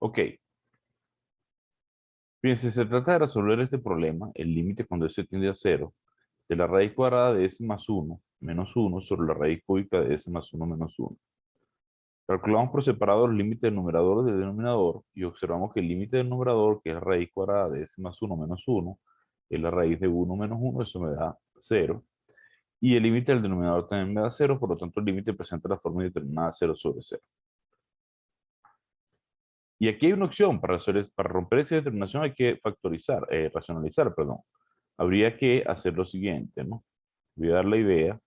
Ok, bien, si se trata de resolver este problema, el límite cuando s tiende a cero, de la raíz cuadrada de s más uno menos uno sobre la raíz cúbica de s más uno menos uno. Calculamos por separado los límites del numerador y del denominador y observamos que el límite del numerador, que es la raíz cuadrada de s más uno menos uno, es la raíz de uno menos uno, eso me da cero. Y el límite del denominador también me da cero, por lo tanto el límite presenta la forma determinada cero sobre cero. Y aquí hay una opción para romper esa determinación hay que factorizar, racionalizar, perdón. Habría que hacer lo siguiente, ¿no? Voy a dar la idea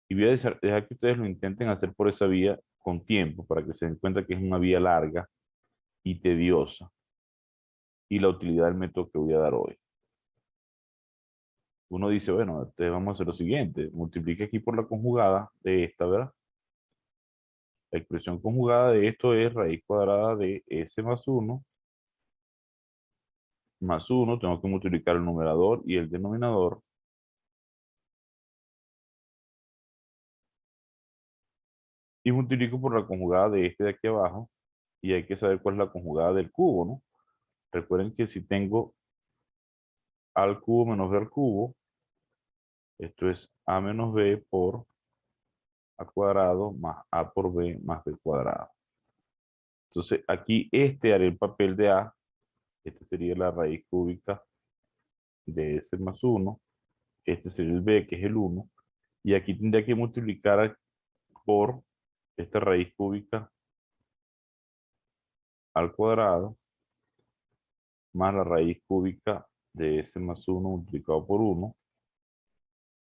y voy a dejar que ustedes lo intenten hacer por esa vía con tiempo para que se den cuenta que es una vía larga y tediosa y la utilidad del método que voy a dar hoy. Uno dice, bueno, entonces vamos a hacer lo siguiente, multiplique aquí por la conjugada de esta, ¿verdad? La expresión conjugada de esto es raíz cuadrada de s más 1, tengo que multiplicar el numerador y el denominador. Y multiplico por la conjugada de este de aquí abajo. Y hay que saber cuál es la conjugada del cubo, ¿no? Recuerden que si tengo a al cubo menos b al cubo, esto es a menos b por a cuadrado más a por b más b cuadrado. Entonces aquí este haré el papel de a. Este sería la raíz cúbica de s más 1. Este sería el b, que es el 1. Y aquí tendría que multiplicar por esta raíz cúbica al cuadrado más la raíz cúbica de s más 1 multiplicado por 1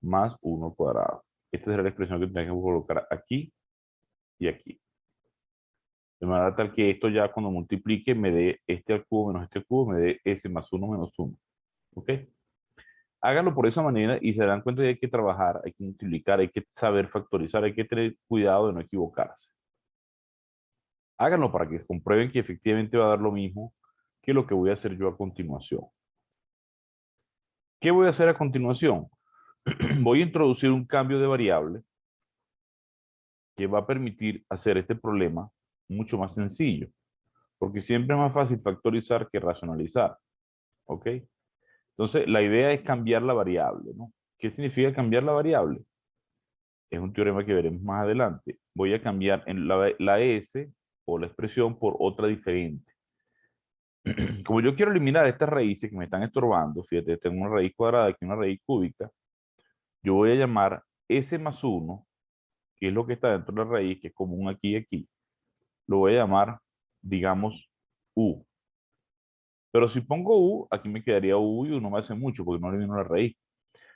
más 1 al cuadrado. Esta será la expresión que tendría que colocar aquí y aquí. De manera tal que esto ya cuando multiplique me dé este al cubo menos este al cubo, me dé s más 1 menos 1. ¿Ok? Háganlo por esa manera y se darán cuenta que hay que trabajar, hay que multiplicar, hay que saber factorizar, hay que tener cuidado de no equivocarse. Háganlo para que comprueben que efectivamente va a dar lo mismo que lo que voy a hacer yo a continuación. ¿Qué voy a hacer a continuación? Voy a introducir un cambio de variable que va a permitir hacer este problema mucho más sencillo, porque siempre es más fácil factorizar que racionalizar, ¿ok? Entonces, la idea es cambiar la variable, ¿no? ¿Qué significa cambiar la variable? Es un teorema que veremos más adelante. Voy a cambiar en la s o la expresión por otra diferente. Como yo quiero eliminar estas raíces que me están estorbando, fíjate, tengo una raíz cuadrada aquí, una raíz cúbica, yo voy a llamar s más 1, que es lo que está dentro de la raíz, que es común aquí y aquí, lo voy a llamar, digamos, u. Pero si pongo u, aquí me quedaría u y u no me hace mucho porque no elimino la raíz.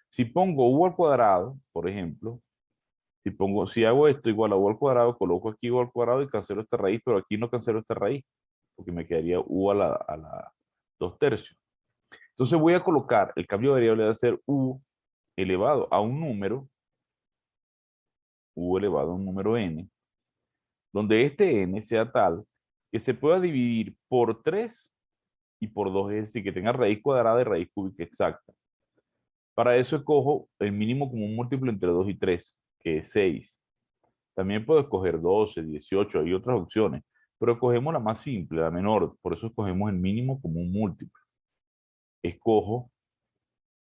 Si pongo u al cuadrado, por ejemplo, si hago esto igual a u al cuadrado, coloco aquí u al cuadrado y cancelo esta raíz, pero aquí no cancelo esta raíz, porque me quedaría u a la 2/3. Entonces voy a colocar el cambio de variable de ser u elevado a un número, u elevado a un número n, donde este n sea tal que se pueda dividir por 3 y por 2, es decir, que tenga raíz cuadrada y raíz cúbica exacta. Para eso escojo el mínimo común múltiplo entre 2 y 3, que es 6. También puedo escoger 12, 18, hay otras opciones, pero escogemos la más simple, la menor, por eso escogemos el mínimo común múltiplo. Escojo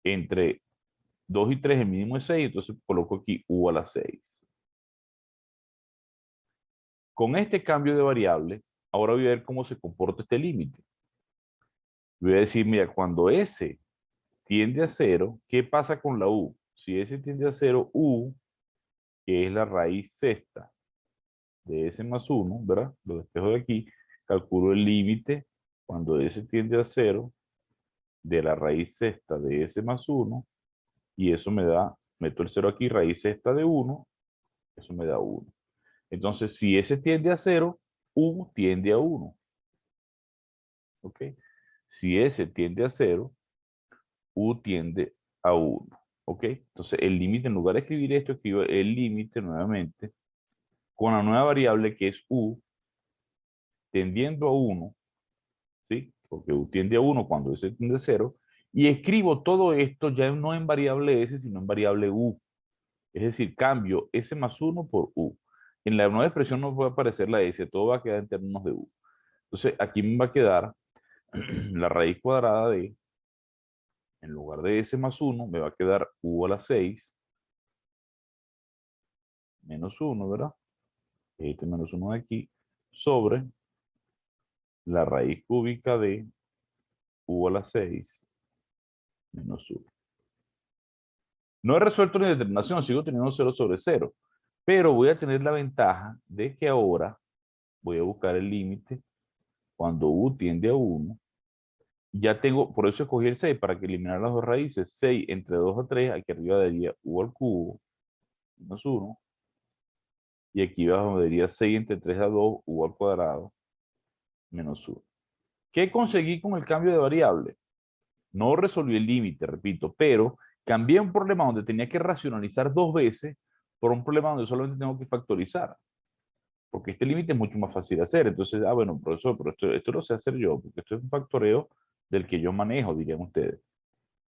entre 2 y 3, el mínimo es 6, entonces coloco aquí u a la 6. Con este cambio de variable, ahora voy a ver cómo se comporta este límite. Voy a decir, mira, cuando s tiende a 0, ¿qué pasa con la u? Si s tiende a 0, u, que es la raíz sexta de s más 1, ¿verdad? Lo despejo de aquí, calculo el límite cuando s tiende a 0 de la raíz sexta de s más 1 y eso me da, meto el 0 aquí, raíz sexta de 1, eso me da 1. Entonces, si s tiende a 0, u tiende a 1. ¿Ok? Si s tiende a 0, u tiende a 1. ¿Ok? Entonces, el límite, en lugar de escribir esto, escribo el límite nuevamente con la nueva variable que es u tendiendo a 1, ¿sí? Porque u tiende a 1 cuando s tiende a 0, y escribo todo esto ya no en variable s, sino en variable u. Es decir, cambio s más 1 por u. En la nueva expresión no va a aparecer la s, todo va a quedar en términos de u. Entonces, aquí me va a quedar la raíz cuadrada de, en lugar de s más 1, me va a quedar u a la 6 menos 1, ¿verdad? Este menos 1 de aquí, sobre la raíz cúbica de u a la 6 menos 1. No he resuelto la determinación, sigo teniendo 0 sobre 0, pero voy a tener la ventaja de que ahora voy a buscar el límite cuando u tiende a 1. Ya tengo, por eso escogí el 6, para que eliminar las dos raíces. 6 entre 2 a 3, aquí arriba daría u al cubo menos 1. Y aquí abajo me daría 6 entre 3 a 2, u al cuadrado menos 1. ¿Qué conseguí con el cambio de variable? No resolví el límite, repito, pero cambié un problema donde tenía que racionalizar dos veces por un problema donde solamente tengo que factorizar. Porque este límite es mucho más fácil de hacer. Entonces, bueno, profesor, pero esto lo sé hacer yo, porque esto es un factoreo del que yo manejo, dirían ustedes.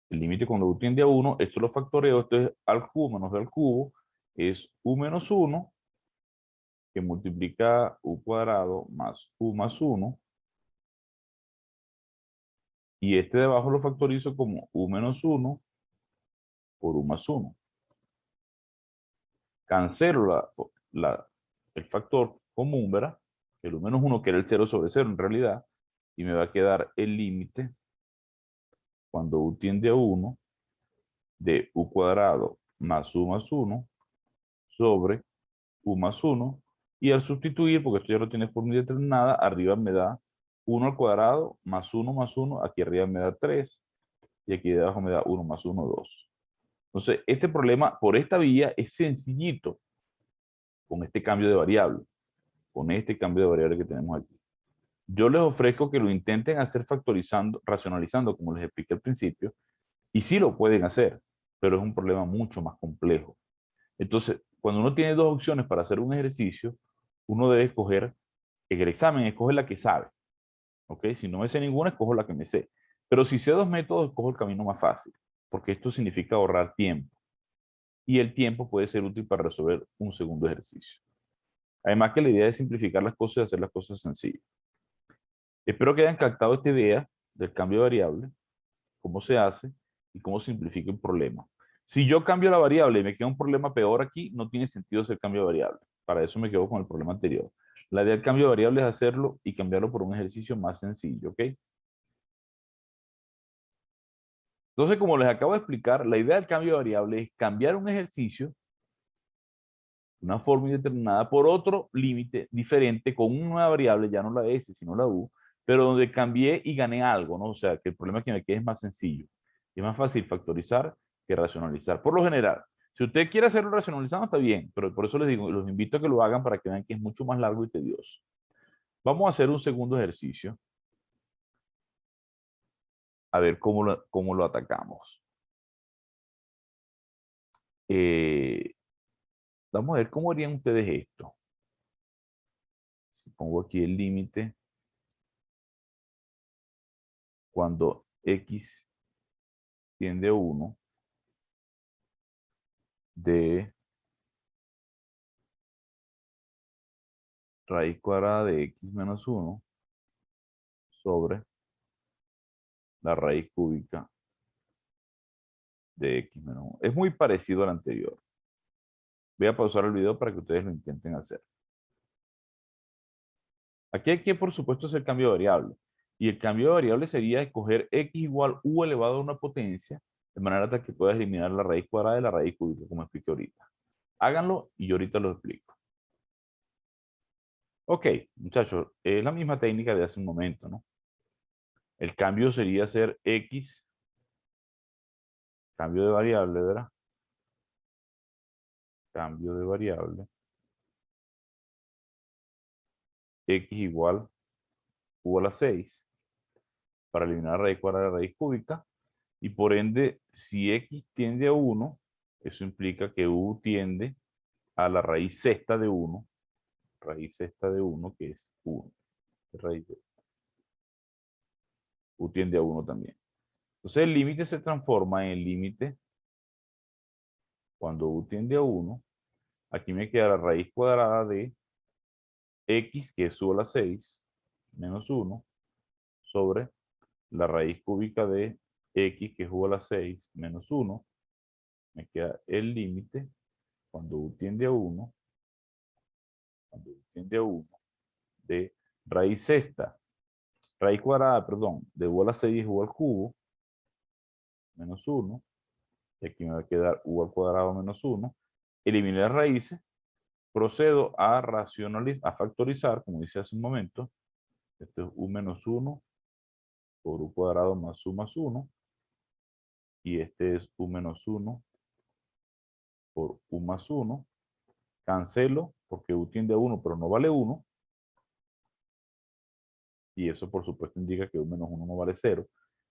El límite cuando u tiende a 1, esto lo factoreo, esto es al cubo menos b al cubo, es u menos 1, que multiplica u cuadrado más u más 1, y este de abajo lo factorizo como u menos 1 por u más 1. Cancelo el factor común, ¿verdad? El u menos 1, que era el 0 sobre 0 en realidad, y me va a quedar el límite cuando u tiende a 1 de u cuadrado más u más 1 sobre u más 1, y al sustituir, porque esto ya no tiene forma indeterminada, arriba me da 1 al cuadrado más 1, aquí arriba me da 3, y aquí debajo me da 1 más 1, 2. Entonces, este problema por esta vía es sencillito con este cambio de variable, con este cambio de variable que tenemos aquí. Yo les ofrezco que lo intenten hacer factorizando, racionalizando, como les expliqué al principio, y sí lo pueden hacer, pero es un problema mucho más complejo. Entonces, cuando uno tiene dos opciones para hacer un ejercicio, uno debe escoger, en el examen, escoge la que sabe. ¿Ok? Si no me sé ninguna, escojo la que me sé. Pero si sé dos métodos, escojo el camino más fácil, porque esto significa ahorrar tiempo. Y el tiempo puede ser útil para resolver un segundo ejercicio. Además que la idea es simplificar las cosas y hacer las cosas sencillas. Espero que hayan captado esta idea del cambio de variable, cómo se hace y cómo simplifica un problema. Si yo cambio la variable y me queda un problema peor aquí, no tiene sentido hacer cambio de variable. Para eso me quedo con el problema anterior. La idea del cambio de variable es hacerlo y cambiarlo por un ejercicio más sencillo, ¿ok? Entonces, como les acabo de explicar, la idea del cambio de variable es cambiar un ejercicio, una forma indeterminada, por otro límite diferente con una nueva variable, ya no la s, sino la u, pero donde cambié y gané algo, ¿no? O sea, que el problema que me quede es más sencillo. Es más fácil factorizar que racionalizar. Por lo general, si usted quiere hacerlo racionalizando, está bien, pero por eso les digo, los invito a que lo hagan para que vean que es mucho más largo y tedioso. Vamos a hacer un segundo ejercicio, a ver cómo lo atacamos. Eh, Vamos a ver cómo harían ustedes esto. Si pongo aquí el límite cuando x tiende a 1 de raíz cuadrada de x menos 1 sobre la raíz cúbica de x menos 1. Es muy parecido al anterior. Voy a pausar el video para que ustedes lo intenten hacer. Aquí hay que, por supuesto, hacer cambio de variable. Y el cambio de variable sería escoger x igual u elevado a una potencia, de manera tal que puedas eliminar la raíz cuadrada de la raíz cúbica, como expliqué ahorita. Háganlo y yo ahorita lo explico. Ok, muchachos, es la misma técnica de hace un momento, ¿no? El cambio sería hacer x, cambio de variable, ¿verdad? Cambio de variable, x igual u a la 6, para eliminar la raíz cuadrada de la raíz cúbica, y por ende, si x tiende a 1, eso implica que u tiende a la raíz sexta de 1, raíz sexta de 1, que es 1. Raíz de u tiende a 1 también. Entonces el límite se transforma en límite cuando u tiende a 1. Aquí me queda la raíz cuadrada de x, que es u a la 6, menos 1 sobre la raíz cúbica de x, que es u a la 6, menos 1. Me queda el límite cuando u tiende a 1, de raíz sexta, raíz cuadrada, perdón, de u a la 6 es u al cubo, menos 1. Y aquí me va a quedar u al cuadrado menos 1. Eliminé las raíces. Procedo a factorizar, como dice hace un momento. Esto es u menos 1 por u cuadrado más u más 1. Y este es u menos 1 por u más 1. Cancelo porque u tiende a 1, pero no vale 1. Y eso, por supuesto, indica que u menos 1 no vale 0.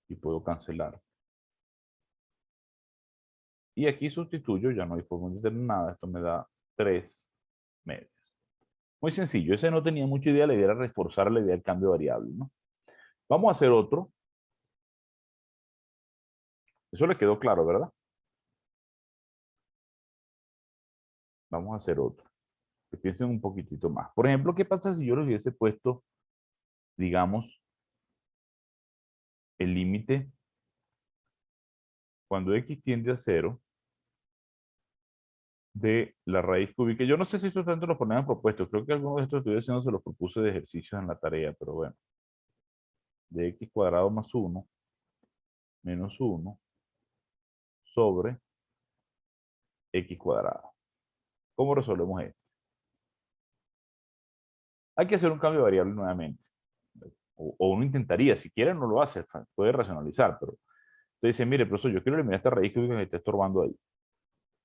Y puedo cancelar. Y aquí sustituyo, ya no hay forma de tener nada. Esto me da 3 medios. Muy sencillo. Ese no tenía mucha idea. La idea era reforzar la idea del cambio de variable, ¿no? Vamos a hacer otro. Eso le quedó claro, ¿verdad? Vamos a hacer otro. Que piensen un poquitito más. Por ejemplo, ¿qué pasa si yo les hubiese puesto, digamos, el límite cuando x tiende a 0 de la raíz cúbica? Yo no sé si estos tanto los ponían propuestos. Creo que algunos de estos estudios haciendo se los propuse de ejercicios en la tarea, pero bueno. De x cuadrado más 1 menos 1 sobre x cuadrado. ¿Cómo resolvemos esto? Hay que hacer un cambio de variable nuevamente. O uno intentaría, si quiere no lo hace, puede racionalizar, pero usted dice, mire, profesor, yo quiero eliminar esta raíz cúbica que está estorbando ahí.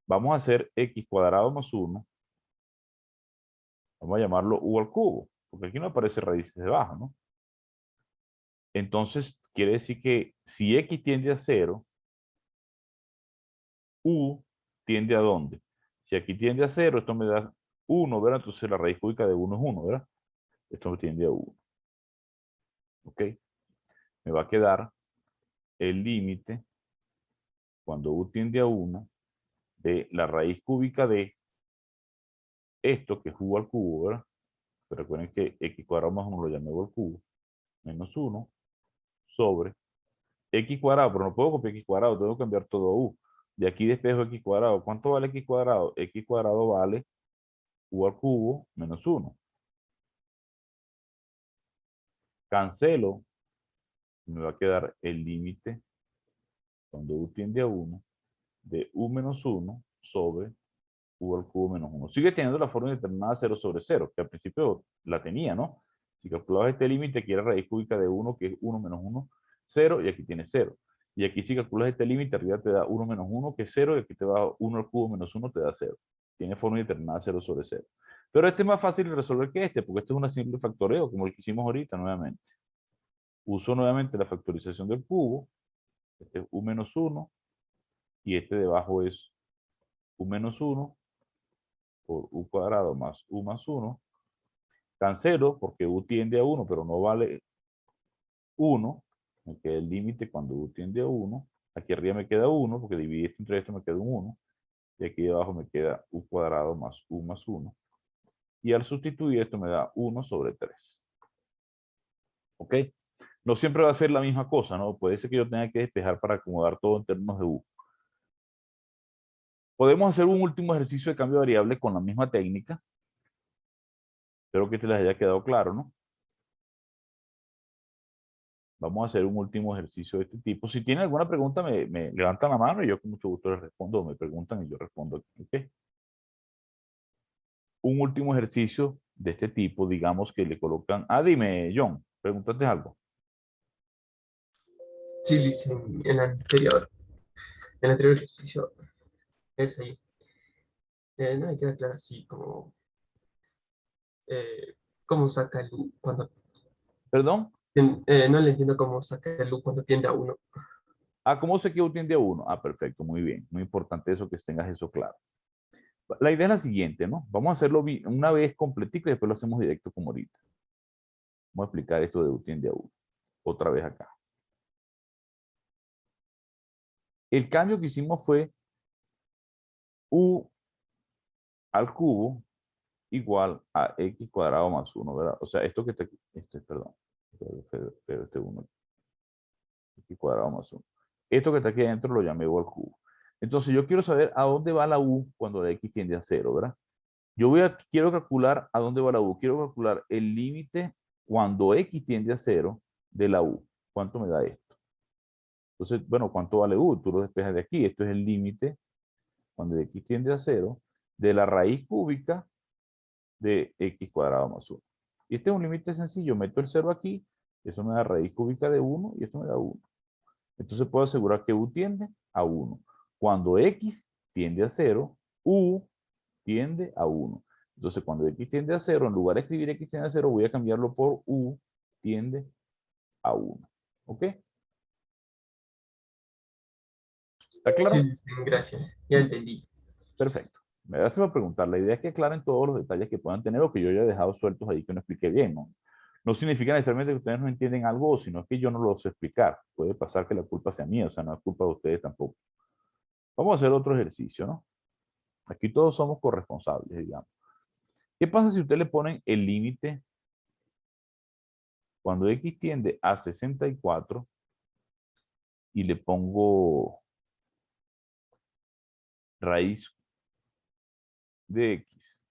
Vamos a hacer x cuadrado más 1. Vamos a llamarlo u al cubo, porque aquí no aparece raíces debajo, ¿no? Entonces, quiere decir que si x tiende a 0, u tiende a ¿dónde? Si aquí tiende a 0, esto me da 1, ¿verdad? Entonces la raíz cúbica de 1 es 1, ¿verdad? Esto me tiende a 1. ¿Ok? Me va a quedar el límite cuando u tiende a 1 de la raíz cúbica de esto, que es u al cubo, ¿verdad? Pero recuerden que x cuadrado más 1 lo llamé u al cubo, menos 1 sobre x cuadrado, pero no puedo copiar x cuadrado, tengo que cambiar todo a u. De aquí despejo x cuadrado. ¿Cuánto vale x cuadrado? X cuadrado vale u al cubo menos 1. Cancelo, me va a quedar el límite cuando u tiende a 1 de u menos 1 sobre u al cubo menos 1. Sigue teniendo la forma determinada 0 sobre 0, que al principio la tenía, ¿no? Si calculabas este límite, aquí era raíz cúbica de 1, que es 1 menos 1, 0, y aquí tiene 0. Y aquí si calculas este límite, arriba te da 1 menos 1, que es 0, y aquí te va 1 al cubo menos 1, te da 0. Tiene forma determinada 0 sobre 0. Pero este es más fácil de resolver que este, porque este es una simple factoreo, como el que hicimos ahorita nuevamente. Uso nuevamente la factorización del cubo. Este es u menos 1, y este debajo es u menos 1 por u cuadrado más u más 1. Cancelo porque u tiende a 1, pero no vale 1. Me queda el límite cuando u tiende a 1. Aquí arriba me queda 1, porque dividí esto entre esto me queda un 1. Y aquí abajo me queda u cuadrado más u más 1. Y al sustituir esto me da 1 sobre 3. ¿Ok? No siempre va a ser la misma cosa, ¿no? Puede ser que yo tenga que despejar para acomodar todo en términos de u. Podemos hacer un último ejercicio de cambio de variable con la misma técnica. Espero que te les haya quedado claro, ¿no? Vamos a hacer un último ejercicio de este tipo. Si tienen alguna pregunta, me levantan la mano y yo con mucho gusto les respondo. Me preguntan y yo respondo. ¿Okay? Un último ejercicio de este tipo, digamos que le colocan... Ah, dime, John, pregúntate algo. Sí, Liz, en el anterior ejercicio, es ahí. No me queda claro así como cómo saca el U cuando... ¿Perdón? no le entiendo cómo saca el U cuando tiende a uno. Ah, ¿cómo sé que U tiende a 1? Ah, perfecto, muy bien. Muy importante eso, que tengas eso claro. La idea es la siguiente, ¿no? Vamos a hacerlo una vez completico y después lo hacemos directo como ahorita. Vamos a explicar esto de U tiende a 1. Otra vez acá. El cambio que hicimos fue U al cubo igual a x cuadrado más 1, ¿verdad? O sea, esto que está aquí, perdón, pero este 1 x cuadrado más 1. Esto que está aquí adentro lo llamé u al cubo. Entonces yo quiero saber a dónde va la u cuando la x tiende a 0, ¿verdad? Quiero calcular a dónde va la u. Quiero calcular el límite cuando x tiende a 0 de la u. ¿Cuánto me da esto? Entonces, bueno, ¿cuánto vale u? Tú lo despejas de aquí. Esto es el límite cuando x tiende a 0 de la raíz cúbica de x cuadrado más 1. Y este es un límite sencillo. Meto el 0 aquí. Eso me da raíz cúbica de 1 y esto me da 1. Entonces puedo asegurar que u tiende a 1. Cuando x tiende a 0, u tiende a 1. Entonces, cuando x tiende a 0, en lugar de escribir x tiende a 0, voy a cambiarlo por u tiende a 1. ¿Ok? ¿Está claro? Sí, sí, gracias. Ya entendí. Perfecto. Gracias por preguntar. La idea es que aclaren todos los detalles que puedan tener o que yo haya dejado sueltos ahí que no expliqué bien, ¿no? No significa necesariamente que ustedes no entienden algo, sino que yo no lo sé explicar. Puede pasar que la culpa sea mía, o sea, no es culpa de ustedes tampoco. Vamos a hacer otro ejercicio, ¿no? Aquí todos somos corresponsables, digamos. ¿Qué pasa si ustedes le ponen el límite cuando x tiende a 64 y le pongo raíz de x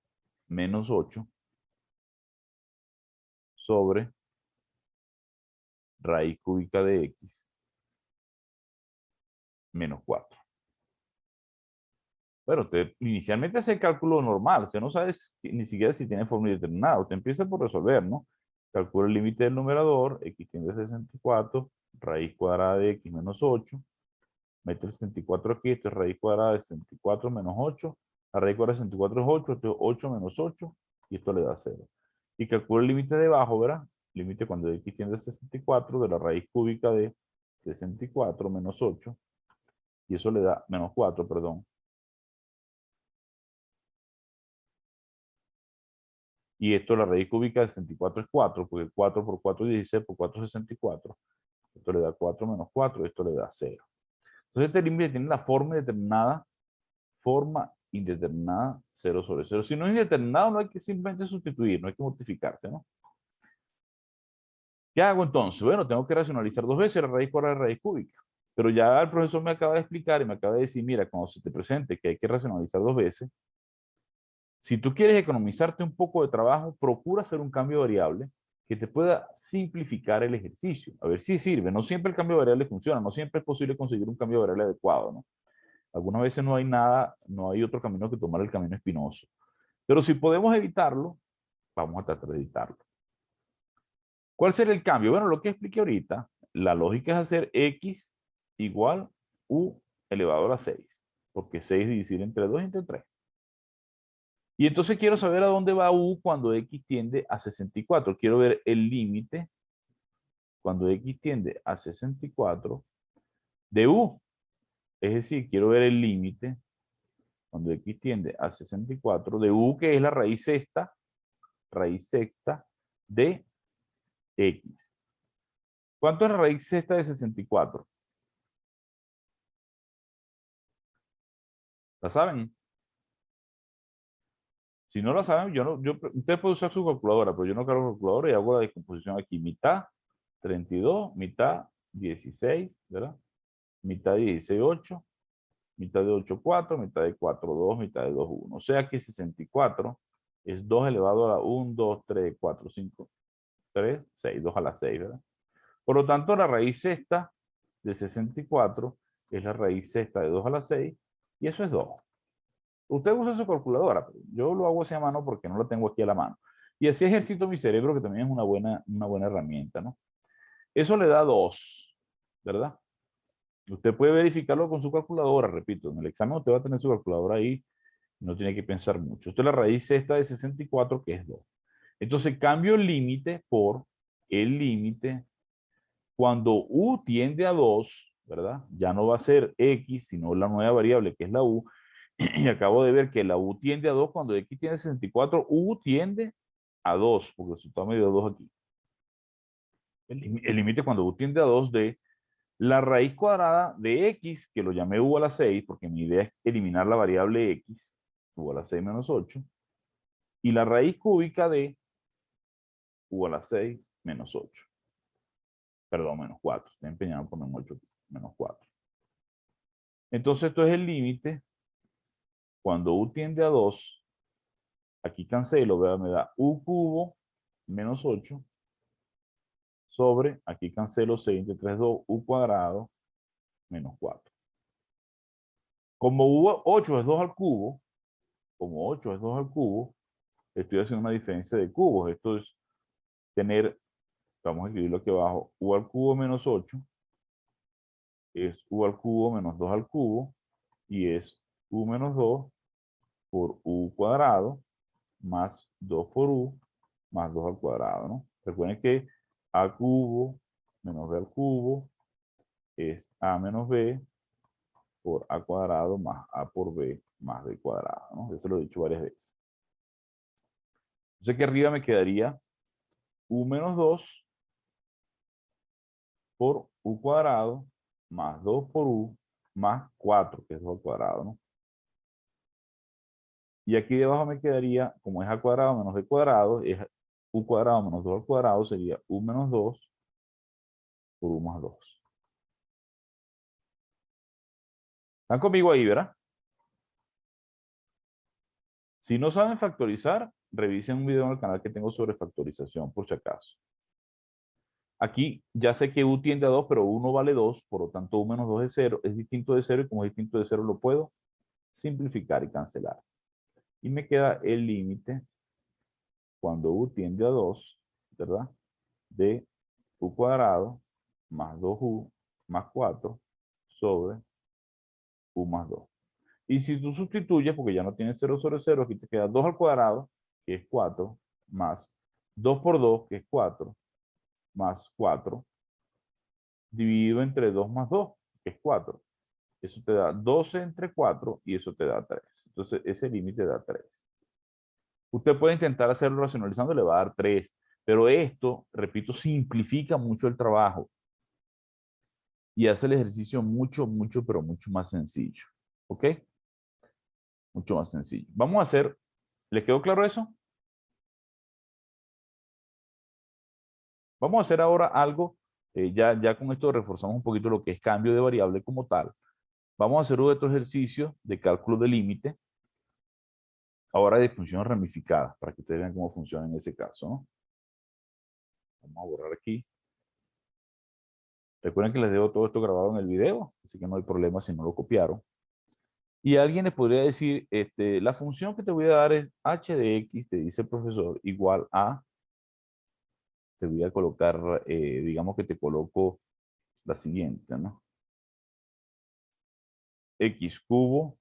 menos 8 sobre raíz cúbica de x menos 4? Bueno, usted inicialmente hace el cálculo normal. Usted no sabe ni siquiera si tiene fórmula determinada. Usted empieza por resolver, ¿no? Calcula el límite del numerador, x tiende a 64, raíz cuadrada de x menos 8. Mete el 64 aquí, esto es raíz cuadrada de 64 menos 8. La raíz cuadrada de 64 es 8, esto es 8 menos 8, y esto le da 0. Y calcula el límite de abajo, ¿verdad? Límite cuando x tiende a 64 de la raíz cúbica de 64 menos 8, y eso le da menos 4, perdón. Y esto, la raíz cúbica de 64 es 4, porque 4 por 4 es 16, por 4 es 64. Esto le da 4 menos 4, esto le da 0. Entonces este límite tiene la forma determinada, forma indeterminada, 0 sobre 0. Si no es indeterminado, no hay que simplemente sustituir, no hay que multiplicarse, ¿no? ¿Qué hago entonces? Bueno, tengo que racionalizar dos veces la raíz cuadrada de la raíz cúbica. Pero ya el profesor me acaba de explicar y me acaba de decir, mira, cuando se te presente que hay que racionalizar dos veces, si tú quieres economizarte un poco de trabajo, procura hacer un cambio de variable que te pueda simplificar el ejercicio. A ver si sirve. No siempre el cambio de variable funciona, no siempre es posible conseguir un cambio de variable adecuado, ¿no? Algunas veces no hay nada, no hay otro camino que tomar el camino espinoso. Pero si podemos evitarlo, vamos a tratar de evitarlo. ¿Cuál será el cambio? Bueno, lo que expliqué ahorita, la lógica es hacer x igual u elevado a la 6, porque 6 dividir entre 2 y entre 3. Y entonces quiero saber a dónde va u cuando x tiende a 64. Quiero ver el límite cuando x tiende a 64 de u. Es decir, quiero ver el límite cuando x tiende a 64 de u, que es la raíz sexta de x. ¿Cuánto es la raíz sexta de 64? ¿La saben? Si no la saben, usted puede usar su calculadora, pero yo no cargo calculadora y hago la descomposición aquí. Mitad 32, mitad 16, ¿verdad? Mitad de 16, 8, mitad de 8, 4, mitad de 4, 2, mitad de 2, 1. O sea que 64 es 2 elevado a la 1, 2, 3, 4, 5, 3, 6, 2 a la 6, ¿verdad? Por lo tanto, la raíz sexta de 64 es la raíz sexta de 2 a la 6, y eso es 2. Usted usa su calculadora, pero yo lo hago así a mano porque no lo tengo aquí a la mano. Y así ejercito mi cerebro, que también es una buena herramienta, ¿no? Eso le da 2, ¿verdad? Usted puede verificarlo con su calculadora, repito, en el examen usted va a tener su calculadora ahí, no tiene que pensar mucho. Esto es la raíz sexta de 64, que es 2. Entonces cambio el límite por el límite cuando u tiende a 2, ¿verdad? Ya no va a ser x, sino la nueva variable que es la u. Y acabo de ver que la u tiende a 2 cuando x tiende a 64, u tiende a 2, porque el resultado me dio 2 aquí. El límite cuando u tiende a 2 de la raíz cuadrada de x, que lo llamé u a la 6, porque mi idea es eliminar la variable x, u a la 6 menos 8, y la raíz cúbica de u a la 6 menos 8. Perdón, menos 4. Estoy empeñado en poner 8, menos 4. Entonces esto es el límite. Cuando u tiende a 2, aquí cancelo, ¿verdad? Me da u cubo menos 8 sobre, aquí cancelo 6 entre 3, 2, u cuadrado menos 4. Como u8 es 2 al cubo, como 8 es 2 al cubo, estoy haciendo una diferencia de cubos. Esto es tener, vamos a escribirlo aquí abajo, u al cubo menos 8 es u al cubo menos 2 al cubo y es u menos 2 por u cuadrado más 2 por u más 2 al cuadrado, ¿no? Recuerden que a cubo menos b al cubo es a menos b por a cuadrado más a por b más b cuadrado, ¿no? Eso lo he dicho varias veces. Entonces aquí arriba me quedaría u menos 2 por u cuadrado más 2 por u más 4, que es 2 al cuadrado, ¿no? Y aquí debajo me quedaría, como es a cuadrado menos b cuadrado, es u cuadrado menos 2 al cuadrado, sería u menos 2 por u más 2. ¿Están conmigo ahí, verdad? Si no saben factorizar, revisen un video en el canal que tengo sobre factorización, por si acaso. Aquí ya sé que u tiende a 2, pero u no vale 2, por lo tanto u menos 2 es 0, es distinto de 0 y como es distinto de 0 lo puedo simplificar y cancelar. Y me queda el límite cuando u tiende a 2, ¿verdad? De u cuadrado más 2u más 4 sobre u más 2. Y si tú sustituyes, porque ya no tienes 0 sobre 0, aquí te queda 2 al cuadrado, que es 4, más 2 por 2, que es 4, más 4, dividido entre 2 más 2, que es 4. Eso te da 12 entre 4 y eso te da 3. Entonces, ese límite da 3. Usted puede intentar hacerlo racionalizando, le va a dar 3. Pero esto, repito, simplifica mucho el trabajo y hace el ejercicio mucho, mucho, pero mucho más sencillo. ¿Ok? Mucho más sencillo. Vamos a hacer, ¿le quedó claro eso? Vamos a hacer ahora algo, ya con esto reforzamos un poquito lo que es cambio de variable como tal. Vamos a hacer otro ejercicio de cálculo de límite, ahora de funciones ramificadas, para que ustedes vean cómo funciona en ese caso, ¿no? Vamos a borrar aquí. Recuerden que les dejo todo esto grabado en el video, así que no hay problema si no lo copiaron. Y alguien les podría decir, la función que te voy a dar es h de x, te dice el profesor, igual a, te voy a colocar, digamos que te coloco la siguiente, ¿no? X cubo,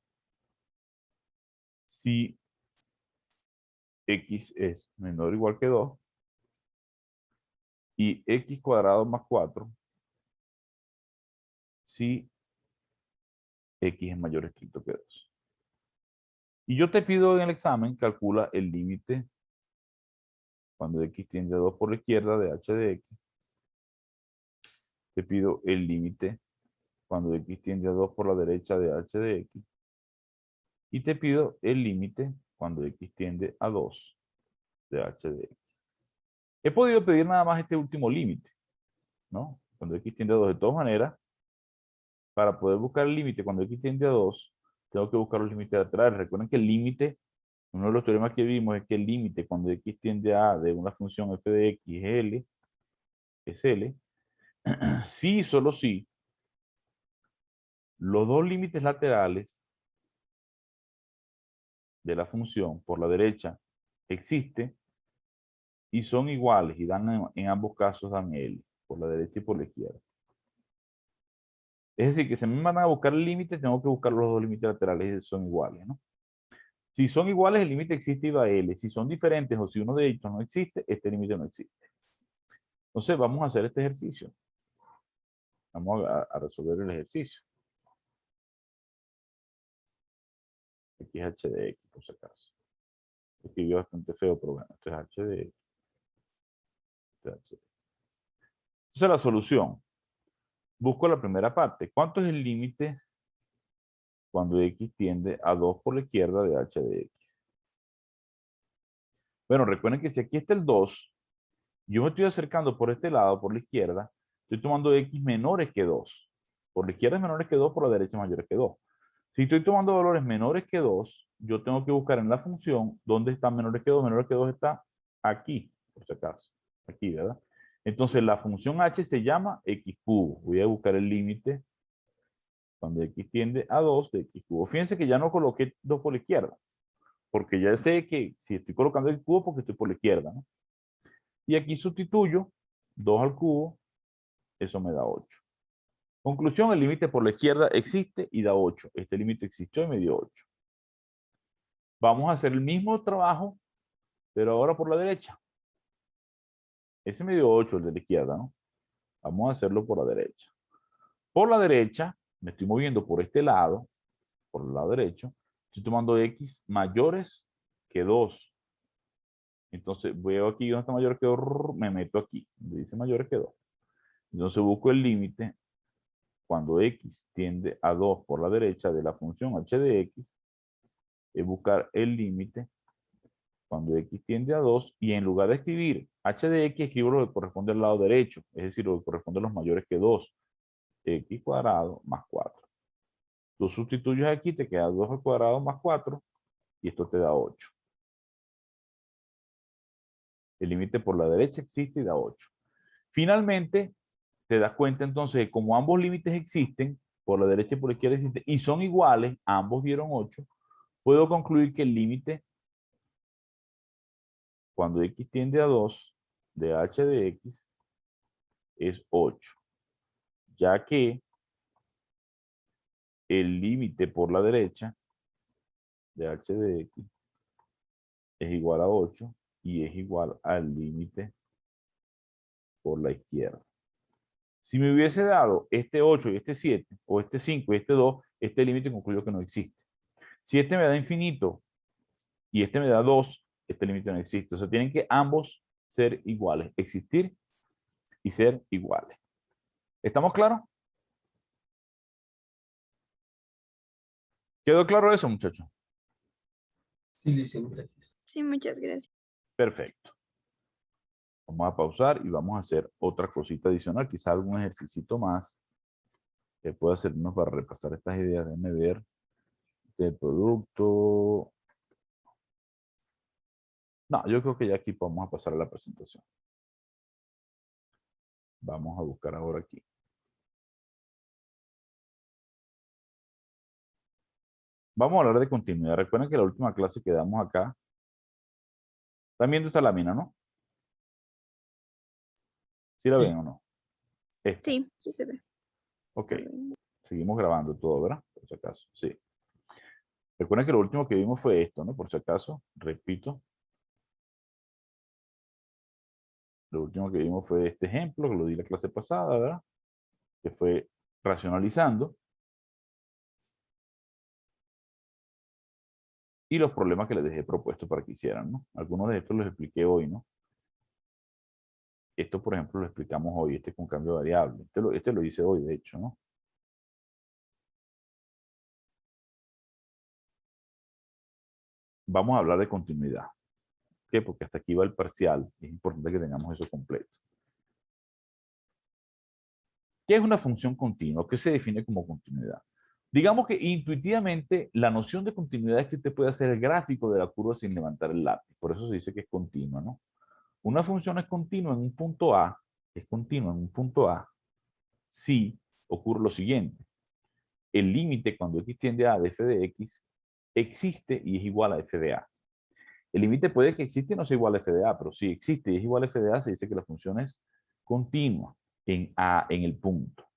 si x es menor o igual que 2, y x cuadrado más 4, si x es mayor o estricto que 2. Y yo te pido en el examen, calcula el límite cuando x tiende a 2 por la izquierda de h de x. Te pido el límite cuando x tiende a 2 por la derecha de h de x. Y te pido el límite cuando x tiende a 2 de h de x. He podido pedir nada más este último límite, ¿no? Cuando x tiende a 2. De todas maneras, para poder buscar el límite cuando x tiende a 2, tengo que buscar los límites laterales. Recuerden que el límite, uno de los teoremas que vimos es que el límite cuando x tiende a de una función f de x es L, si, solo si, los dos límites laterales de la función por la derecha existen y son iguales y dan en ambos casos dan L, por la derecha y por la izquierda. Es decir, que si me van a buscar el límite, tengo que buscar los dos límites laterales y son iguales, ¿no? Si son iguales, el límite existe y va a L. Si son diferentes o si uno de ellos no existe, este límite no existe. Entonces, vamos a hacer este ejercicio. Vamos a resolver el ejercicio. Aquí es h de x, por si acaso. Escribió bastante feo, pero bueno, esto es h de x. Entonces, la solución. Busco la primera parte. ¿Cuánto es el límite cuando x tiende a 2 por la izquierda de h de x? Bueno, recuerden que si aquí está el 2, yo me estoy acercando por este lado, por la izquierda, Estoy tomando x menores que 2. Por la izquierda es menores que 2, por la derecha es mayores que 2. Si estoy tomando valores menores que 2, yo tengo que buscar en la función dónde están menores que 2. Menores que 2 está aquí, por si acaso. Aquí, ¿verdad? Entonces la función h se llama x cubo. Voy a buscar el límite cuando x tiende a 2 de x cubo. Fíjense que ya no coloqué 2 por la izquierda, porque ya sé que si estoy colocando el cubo porque estoy por la izquierda, ¿no? Y aquí sustituyo 2 al cubo, eso me da 8. Conclusión, el límite por la izquierda existe y da 8. Este límite existió y me dio 8. Vamos a hacer el mismo trabajo, pero ahora por la derecha. Ese me dio 8, el de la izquierda, ¿no? Vamos a hacerlo por la derecha. Por la derecha, me estoy moviendo por este lado, por el lado derecho. Estoy tomando x mayores que 2. Entonces veo aquí donde está mayor que 2, me meto aquí, donde dice mayores que 2. Entonces busco el límite cuando x tiende a 2 por la derecha de la función h de x, es buscar el límite cuando x tiende a 2 y en lugar de escribir h de x, escribo lo que corresponde al lado derecho, es decir, lo que corresponde a los mayores que 2, x cuadrado más 4. Tú sustituyes aquí, te queda 2 al cuadrado más 4 y esto te da 8. El límite por la derecha existe y da 8. Finalmente, te das cuenta entonces de como ambos límites existen, por la derecha y por la izquierda existen, y son iguales, ambos dieron 8, puedo concluir que el límite cuando x tiende a 2 de h de x es 8, ya que el límite por la derecha de h de x es igual a 8 y es igual al límite por la izquierda. Si me hubiese dado este 8 y este 7, o este 5 y este 2, este límite concluyo que no existe. Si este me da infinito y este me da 2, este límite no existe. O sea, tienen que ambos ser iguales, existir y ser iguales. ¿Estamos claros? ¿Quedó claro eso, muchachos? Sí, dicen, gracias. Sí, muchas gracias. Perfecto. Vamos a pausar y vamos a hacer otra cosita adicional, quizá algún ejercicio más que pueda servirnos para repasar estas ideas. Déjenme ver del producto. No, yo creo que ya aquí vamos a pasar a la presentación. Vamos a buscar ahora aquí. Vamos a hablar de continuidad. Recuerden que la última clase que damos acá, ¿están viendo esta lámina, no? ¿Sí la Sí. ven o no? Esta. Sí, sí se ve. Ok. Seguimos grabando todo, ¿verdad? Por si acaso. Sí. Recuerden que lo último que vimos fue esto, ¿no? Por si acaso, repito. Lo último que vimos fue este ejemplo, que lo di la clase pasada, ¿verdad? Que fue racionalizando. Y los problemas que les dejé propuestos para que hicieran, ¿no? Algunos de estos los expliqué hoy, ¿no? Esto, por ejemplo, lo explicamos hoy, este con cambio de variable. Este lo hice hoy, de hecho, ¿no? Vamos a hablar de continuidad. ¿Por qué? Porque hasta aquí va el parcial. Es importante que tengamos eso completo. ¿Qué es una función continua? ¿Qué se define como continuidad? Digamos que intuitivamente la noción de continuidad es que usted puede hacer el gráfico de la curva sin levantar el lápiz. Por eso se dice que es continua, ¿no? Una función es continua en un punto A, es continua en un punto A, si ocurre lo siguiente. El límite cuando x tiende a de f de x existe y es igual a f de a. El límite puede que existe y no sea igual a f de a, pero si existe y es igual a f de a, se dice que la función es continua en a en el punto.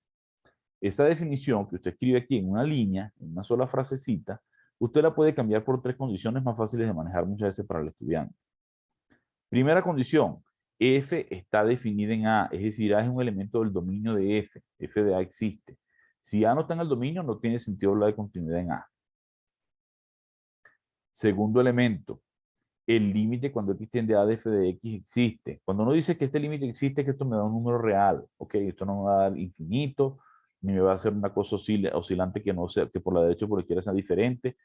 Esa definición que usted escribe aquí en una línea, en una sola frasecita, usted la puede cambiar por 3 condiciones más fáciles de manejar muchas veces para el estudiante. Primera condición, f está definida en A, es decir, A es un elemento del dominio de f de A existe. Si A no está en el dominio, no tiene sentido hablar de continuidad en A. Segundo elemento, el límite cuando x tiende a de f de x existe. Cuando uno dice que este límite existe, que esto me da un número real, ¿ok? Esto no me va a dar infinito, ni me va a hacer una cosa oscilante que no sea, que por la derecha o por la izquierda sea diferente.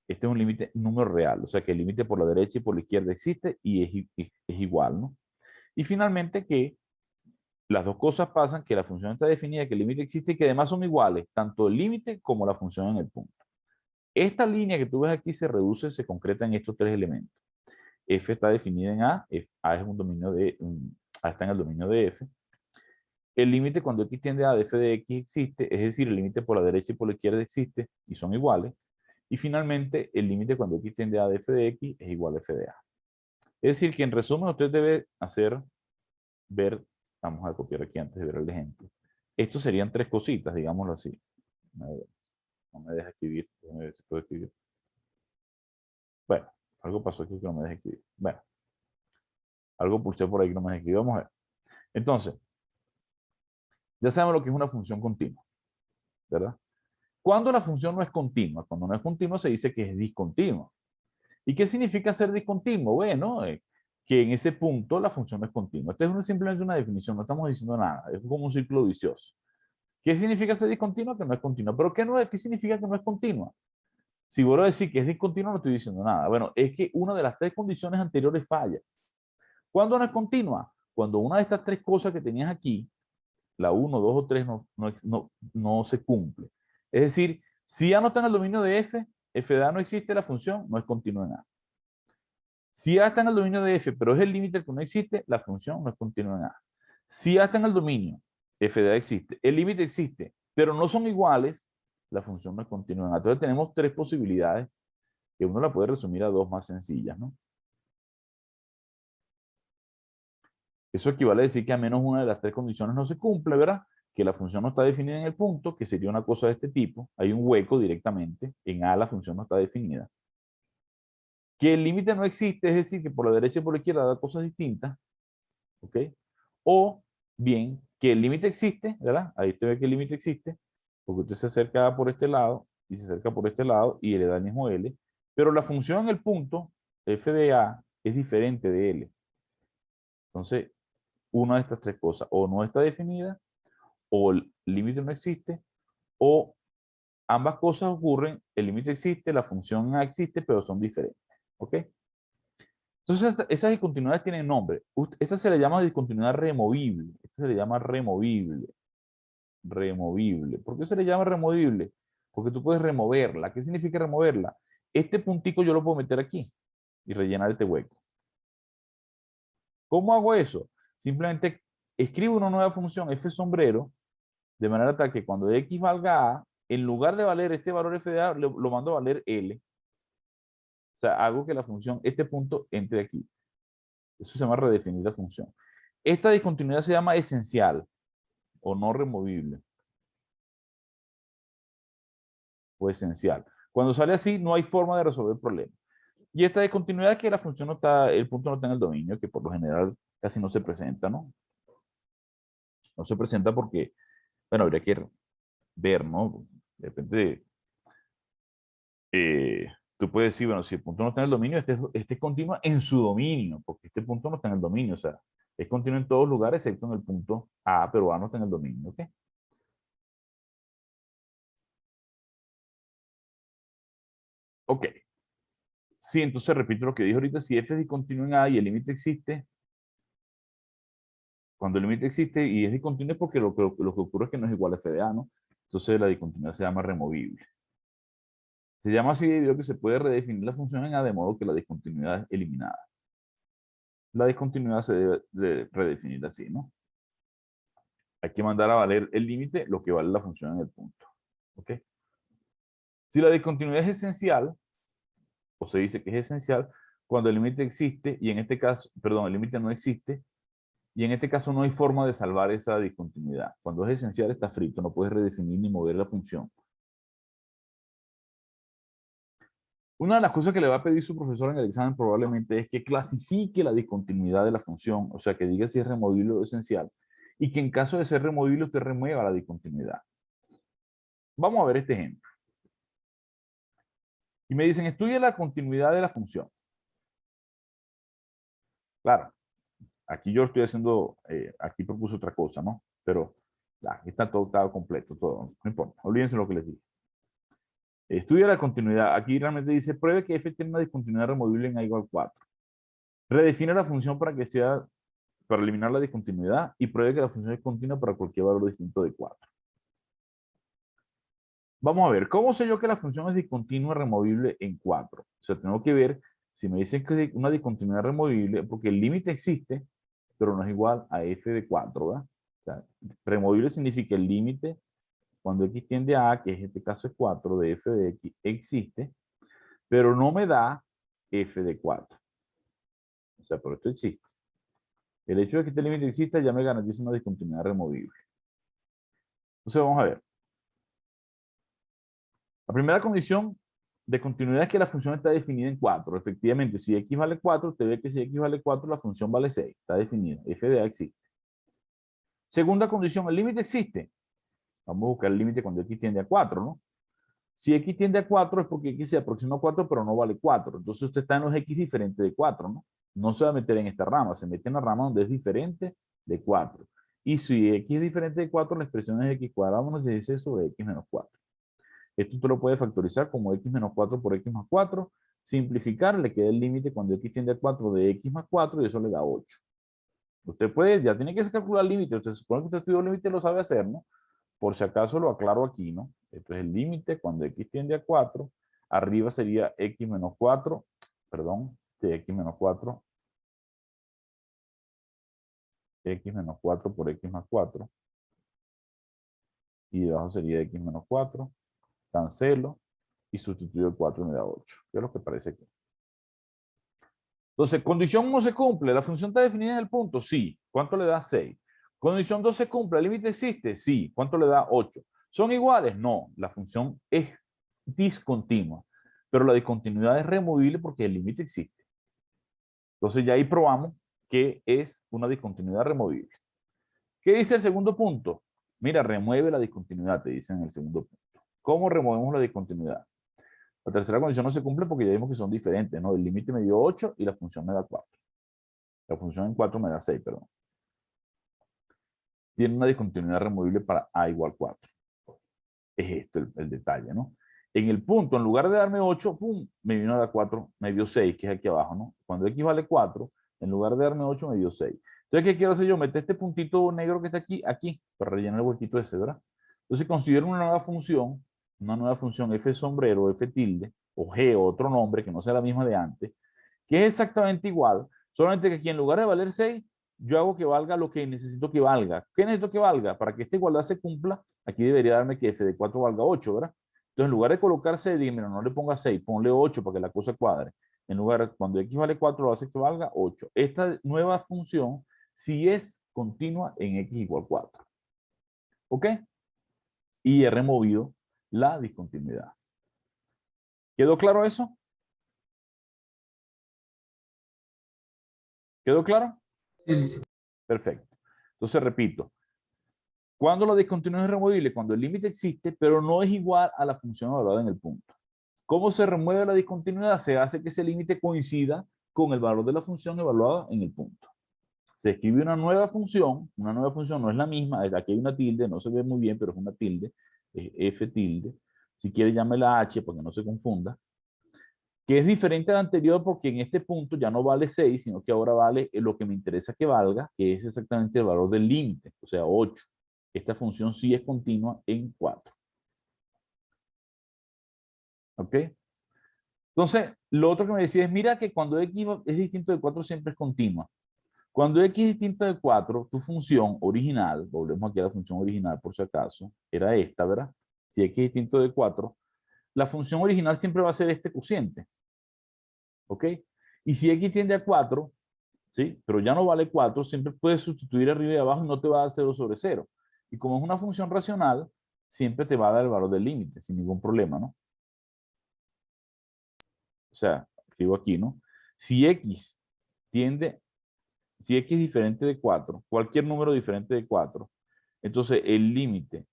Este es un límite número real, o sea que el límite por la derecha y por la izquierda existe y es igual, ¿no? Y finalmente que las dos cosas pasan, que la función está definida, que el límite existe y que además son iguales, tanto el límite como la función en el punto. Esta línea que tú ves aquí se reduce, se concreta en estos tres elementos. F está definida en A, A es un dominio de, A está en el dominio de F. El límite cuando x tiende a de f de x existe, es decir, el límite por la derecha y por la izquierda existe y son iguales. Y finalmente, el límite cuando x tiende a de f de x es igual a f de a. Es decir, que en resumen usted debe ver, vamos a copiar aquí antes de ver el ejemplo. Estos serían tres cositas, digámoslo así. No me deja escribir, déjame ver si puedo escribir. Bueno, algo pasó aquí que no me deja escribir. Bueno, algo pulsé por ahí que no me deja escribir. Vamos a ver. Entonces, ya sabemos lo que es una función continua, ¿verdad? Cuando la función no es continua, cuando no es continua se dice que es discontinua. ¿Y qué significa ser discontinuo? Bueno, que en ese punto la función no es continua. Esta es simplemente una definición, no estamos diciendo nada, es como un círculo vicioso. ¿Qué significa ser discontinua? Que no es continua. ¿Pero qué significa que no es continua? Si vuelvo a decir que es discontinua, no estoy diciendo nada. Bueno, es que una de las tres condiciones anteriores falla. ¿Cuándo no es continua? Cuando una de estas tres cosas que tenías aquí, la 1, 2 o 3, no se cumple. Es decir, si A no está en el dominio de F, f de A no existe, la función no es continua en A. Si A está en el dominio de F, pero es el límite el que no existe, la función no es continua en A. Si A está en el dominio, f de A existe, el límite existe, pero no son iguales, la función no es continua en A. Entonces tenemos tres posibilidades que uno la puede resumir a dos más sencillas, ¿no? Eso equivale a decir que a menos una de las tres condiciones no se cumple, ¿verdad? Que la función no está definida en el punto, que sería una cosa de este tipo. Hay un hueco directamente. En A la función no está definida. Que el límite no existe, es decir, que por la derecha y por la izquierda da cosas distintas. ¿Ok? O bien, que el límite existe, ¿verdad? Ahí usted ve que el límite existe, porque usted se acerca por este lado y se acerca por este lado y le da el mismo L. Pero la función en el punto, f de A, es diferente de L. Entonces, una de estas tres cosas, o no está definida, o el límite no existe, o ambas cosas ocurren, el límite existe, la función A existe, pero son diferentes. ¿Ok? Entonces, esas discontinuidades tienen nombre. Esta se le llama discontinuidad removible. Esta se le llama removible. Removible. ¿Por qué se le llama removible? Porque tú puedes removerla. ¿Qué significa removerla? Este puntico yo lo puedo meter aquí y rellenar este hueco. ¿Cómo hago eso? Simplemente escribo una nueva función f sombrero de manera tal que cuando x valga a, en lugar de valer este valor f de a, lo mando a valer l. O sea, hago que la función, este punto, entre aquí. Eso se llama redefinir la función. Esta discontinuidad se llama esencial o no removible. O esencial. Cuando sale así, no hay forma de resolver el problema. Y esta discontinuidad es que la función no está, el punto no está en el dominio, que por lo general casi no se presenta, ¿no? No se presenta porque, bueno, habría que ver, ¿no? De repente, tú puedes decir, bueno, si el punto no está en el dominio, este es continuo en su dominio, porque este punto no está en el dominio, o sea, es continuo en todos lugares excepto en el punto A, pero A no está en el dominio, ¿ok? Ok. Sí, entonces repito lo que dije ahorita, si f es discontinuo en A y el límite existe, cuando el límite existe y es discontinuo es porque lo que ocurre es que no es igual a f de A, ¿no? Entonces la discontinuidad se llama removible. Se llama así debido a que se puede redefinir la función en A de modo que la discontinuidad es eliminada. La discontinuidad se debe de redefinir así, ¿no? Hay que mandar a valer el límite lo que vale la función en el punto. ¿Ok? Si la discontinuidad es esencial, o se dice que es esencial, cuando el límite existe, y en este caso, perdón, el límite no existe, y en este caso no hay forma de salvar esa discontinuidad. Cuando es esencial está frito, no puedes redefinir ni mover la función. Una de las cosas que le va a pedir su profesor en el examen probablemente es que clasifique la discontinuidad de la función, o sea, que diga si es removible o esencial, y que en caso de ser removible usted remueva la discontinuidad. Vamos a ver este ejemplo. Y me dicen, estudia la continuidad de la función. Claro, aquí yo estoy haciendo, aquí propuse otra cosa, ¿no? Pero aquí está todo completo, todo, no importa, olvídense lo que les dije. Estudia la continuidad. Aquí realmente dice, pruebe que f tiene una discontinuidad removible en a igual 4. Redefine la función para que sea para eliminar la discontinuidad y pruebe que la función es continua para cualquier valor distinto de 4. Vamos a ver, ¿cómo sé yo que la función es discontinua removible en 4? O sea, tengo que ver si me dicen que es una discontinuidad removible, porque el límite existe, pero no es igual a f de 4, ¿verdad? O sea, removible significa el límite cuando x tiende a A, que en este caso es 4, de f de x, existe, pero no me da f de 4. O sea, pero esto existe. El hecho de que este límite exista ya me garantiza una discontinuidad removible. Entonces vamos a ver. La primera condición de continuidad es que la función está definida en 4. Efectivamente, si x vale 4, usted ve que si x vale 4, la función vale 6. Está definida. f de a existe. Segunda condición, el límite existe. Vamos a buscar el límite cuando x tiende a 4, ¿no? Si x tiende a 4 es porque x se aproxima a 4, pero no vale 4. Entonces usted está en los x diferentes de 4, ¿no? No se va a meter en esta rama, se mete en la rama donde es diferente de 4. Y si x es diferente de 4, la expresión es x cuadrado menos 16 sobre x menos 4. Esto usted lo puede factorizar como x menos 4 por x más 4. Simplificar, le queda el límite cuando x tiende a 4 de x más 4 y eso le da 8. Usted puede, ya tiene que calcular el límite. Usted supone que usted estudió el límite y lo sabe hacer, ¿no? Por si acaso lo aclaro aquí, ¿no? Esto es el límite cuando x tiende a 4. Arriba sería x menos 4, perdón, sí, x menos 4. X menos 4 por x más 4. Y debajo sería x menos 4. Cancelo y sustituyo el 4 y me da 8. ¿Qué es lo que parece que? Entonces, condición 1 se cumple. ¿La función está definida en el punto? Sí. ¿Cuánto le da? 6. Condición 2 se cumple. ¿El límite existe? Sí. ¿Cuánto le da? 8. ¿Son iguales? No. La función es discontinua. Pero la discontinuidad es removible porque el límite existe. Entonces ya ahí probamos que es una discontinuidad removible. ¿Qué dice el segundo punto? Mira, remueve la discontinuidad, te dicen en el segundo punto. ¿Cómo removemos la discontinuidad? La tercera condición no se cumple porque ya vimos que son diferentes, ¿no? El límite me dio 8 y la función me da 4. La función en 4 me da 6, perdón. Tiene una discontinuidad removible para a igual 4. Es esto el detalle, ¿no? En el punto, en lugar de darme 8, ¡pum!, me vino a dar 4, me dio 6, que es aquí abajo, ¿no? Cuando x vale 4, en lugar de darme 8, me dio 6. Entonces, ¿qué quiero hacer yo? Meter este puntito negro que está aquí, para rellenar el huequito ese, ¿verdad? Entonces, considero una nueva función f sombrero, f tilde, o g, o otro nombre que no sea la misma de antes, que es exactamente igual, solamente que aquí en lugar de valer 6, yo hago que valga lo que necesito que valga. ¿Qué necesito que valga? Para que esta igualdad se cumpla, aquí debería darme que f de 4 valga 8, ¿verdad? Entonces, en lugar de colocar 6, dime, no le ponga 6, ponle 8 para que la cosa cuadre. En lugar, cuando x vale 4, lo hace que valga 8. Esta nueva función sí es continua en x igual 4. ¿Ok? Y he removido la discontinuidad. ¿Quedó claro eso? ¿Quedó claro? Sí. Perfecto. Entonces, repito. ¿Cuándo la discontinuidad es removible? Cuando el límite existe, pero no es igual a la función evaluada en el punto. ¿Cómo se remueve la discontinuidad? Se hace que ese límite coincida con el valor de la función evaluada en el punto. Se escribe una nueva función no es la misma, aquí hay una tilde, no se ve muy bien, pero es una tilde, f tilde, si quiere llámela h para que no se confunda, que es diferente al anterior porque en este punto ya no vale 6, sino que ahora vale lo que me interesa que valga, que es exactamente el valor del límite, o sea, 8. Esta función sí es continua en 4. ¿Ok? Entonces, lo otro que me decía es, mira que cuando x es distinto de 4 siempre es continua. Cuando x es distinto de 4, tu función original, volvemos aquí a la función original por si acaso, era esta, ¿verdad? Si x es distinto de 4, la función original siempre va a ser este cociente. ¿Ok? Y si x tiende a 4, ¿sí? Pero ya no vale 4, siempre puedes sustituir arriba y abajo y no te va a dar 0 sobre 0. Y como es una función racional, siempre te va a dar el valor del límite, sin ningún problema, ¿no? O sea, escribo aquí, ¿no? Si x es diferente de 4, cualquier número diferente de 4, entonces el límite,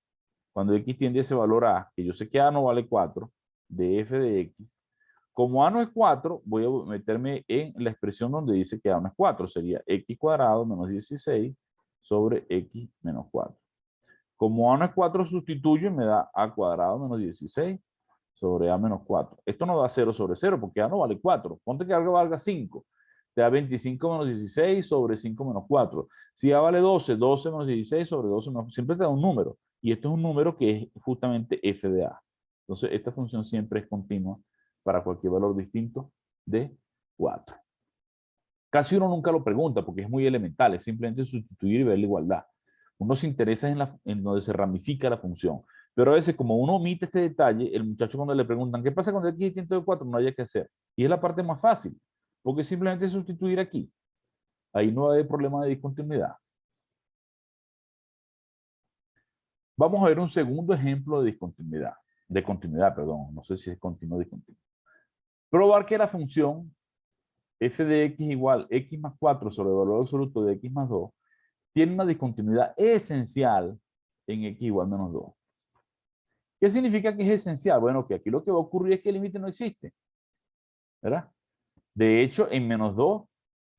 cuando x tiende a ese valor a, que yo sé que a no vale 4, de f de x, como a no es 4, voy a meterme en la expresión donde dice que a no es 4, sería x cuadrado menos 16 sobre x menos 4. Como a no es 4, sustituyo y me da a cuadrado menos 16 sobre a menos 4. Esto no da 0 sobre 0 porque a no vale 4. Ponte que algo valga 5. te da 25 menos 16 sobre 5 menos 4. Si A vale 12, 12 menos 16 sobre 12 menos... Siempre te da un número. Y esto es un número que es justamente f de A. Entonces, esta función siempre es continua para cualquier valor distinto de 4. Casi uno nunca lo pregunta porque es muy elemental. Es simplemente sustituir y ver la igualdad. Uno se interesa en donde se ramifica la función. Pero a veces, como uno omite este detalle, el muchacho cuando le preguntan, ¿qué pasa cuando x es distinto de 4? No haya que hacer. Y es la parte más fácil. Porque simplemente sustituir aquí. Ahí no va a haber problema de discontinuidad. Vamos a ver un segundo ejemplo de discontinuidad. De continuidad, perdón. No sé si es continuo o discontinuo. Probar que la función f de x igual x más 4 sobre el valor absoluto de x más 2 tiene una discontinuidad esencial en x igual menos 2. ¿Qué significa que es esencial? Bueno, que aquí lo que va a ocurrir es que el límite no existe. ¿Verdad? De hecho, en menos 2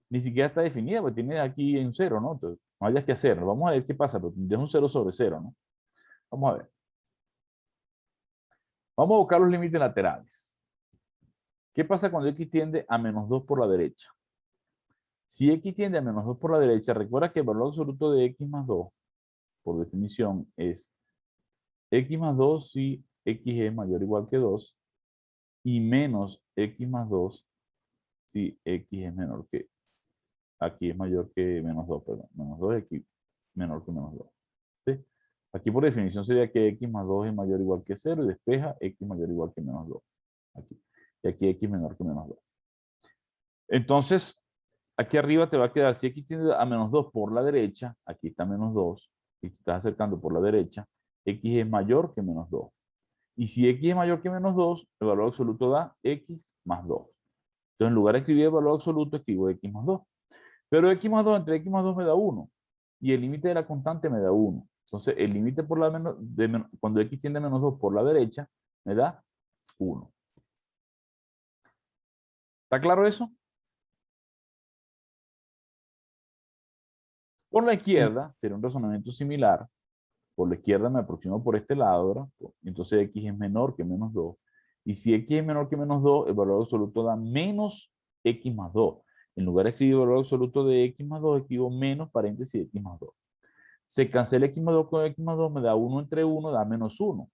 ni siquiera está definida, porque tiene aquí un 0, ¿no? Entonces, no hayas que hacerlo. Vamos a ver qué pasa, pero tendrías un 0 sobre 0, ¿no? Vamos a ver. Vamos a buscar los límites laterales. ¿Qué pasa cuando x tiende a menos 2 por la derecha? Si x tiende a menos 2 por la derecha, recuerda que el valor absoluto de x más 2, por definición, es x más 2 si x es mayor o igual que 2 y menos x más 2 si x es menor que, aquí es mayor que menos 2, perdón, menos 2 x menor que menos 2. ¿Sí? Aquí por definición sería que x más 2 es mayor o igual que 0 y despeja x mayor o igual que menos 2. Aquí. Y aquí x menor que menos 2. Entonces, aquí arriba te va a quedar, si x tiende a menos 2 por la derecha, aquí está menos 2, y te estás acercando por la derecha, x es mayor que menos 2. Y si x es mayor que menos 2, el valor absoluto da x más 2. Entonces, en lugar de escribir el valor absoluto, escribo x más 2. Pero x más 2 entre x más 2 me da 1. Y el límite de la constante me da 1. Entonces, el límite por la cuando x tiende a menos 2 por la derecha, me da 1. ¿Está claro eso? Por la Sí. izquierda, sería un razonamiento similar. Por la izquierda me aproximo por este lado, ¿verdad? Entonces x es menor que menos 2. Y si x es menor que menos 2, el valor absoluto da menos x más 2. En lugar de escribir el valor absoluto de x más 2, escribo menos paréntesis x más 2. Se cancela x más 2 con x más 2, me da 1 entre 1, da menos 1.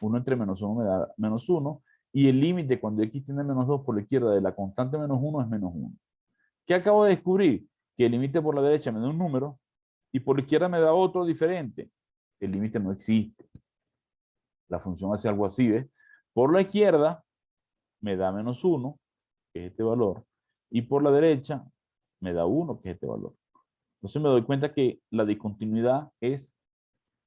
1 entre menos 1 me da menos 1. Y el límite cuando x tiene menos 2 por la izquierda de la constante menos 1 es menos 1. ¿Qué acabo de descubrir? Que el límite por la derecha me da un número y por la izquierda me da otro diferente. El límite no existe. La función hace algo así, ¿ves? Por la izquierda me da menos 1, que es este valor, y por la derecha me da 1, que es este valor. Entonces me doy cuenta que la discontinuidad es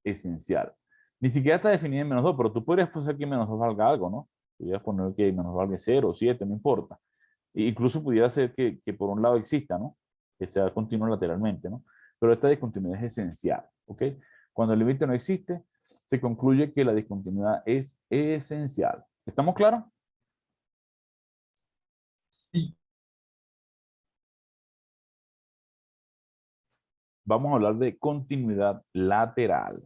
esencial. Ni siquiera está definida en menos 2, pero tú podrías poner que menos 2 valga algo, ¿no? Podrías poner que menos 2 valga 0, 7, no importa. E incluso pudiera ser que por un lado exista, ¿no? Que sea continuo lateralmente, ¿no? Pero esta discontinuidad es esencial, ¿ok? Cuando el límite no existe, se concluye que la discontinuidad es esencial. ¿Estamos claros? Sí. Vamos a hablar de continuidad lateral.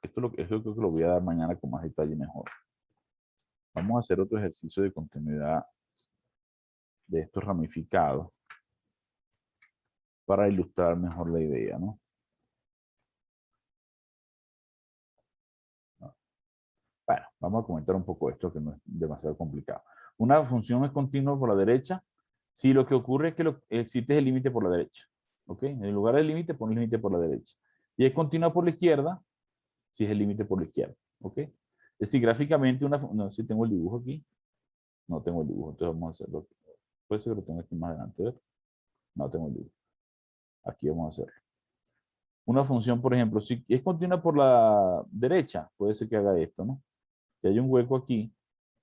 Esto creo que lo voy a dar mañana con más detalle mejor. Vamos a hacer otro ejercicio de continuidad de estos ramificados para ilustrar mejor la idea, ¿no? Bueno, vamos a comentar un poco esto que no es demasiado complicado. Una función es continua por la derecha si lo que ocurre es que existe el límite por la derecha. ¿Ok? En lugar del límite, pon el límite por la derecha. Y es continua por la izquierda si es el límite por la izquierda. ¿Ok? Es decir, gráficamente, no sé si tengo el dibujo aquí. No tengo el dibujo, entonces vamos a hacerlo. Puede ser que lo tenga aquí más adelante. ¿Ver? No tengo el dibujo. Aquí vamos a hacerlo. Una función, por ejemplo, si es continua por la derecha, puede ser que haga esto, ¿no? Que haya un hueco aquí,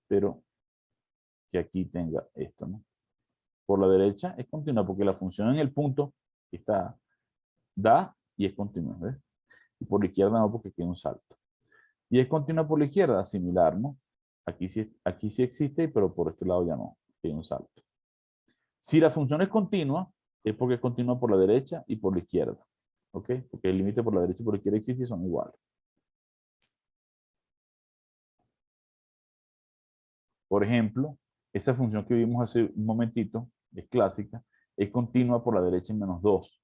pero que aquí tenga esto, ¿no? Por la derecha es continua porque la función en el punto está, da y es continua, ¿ves? Y por la izquierda no porque queda un salto. Y es continua por la izquierda, similar, ¿no? Aquí sí existe, pero por este lado ya no, queda un salto. Si la función es continua, es porque es continua por la derecha y por la izquierda, ¿ok? Porque el límite por la derecha y por la izquierda existe y son iguales. Por ejemplo, esa función que vimos hace un momentito, es clásica, es continua por la derecha en menos 2.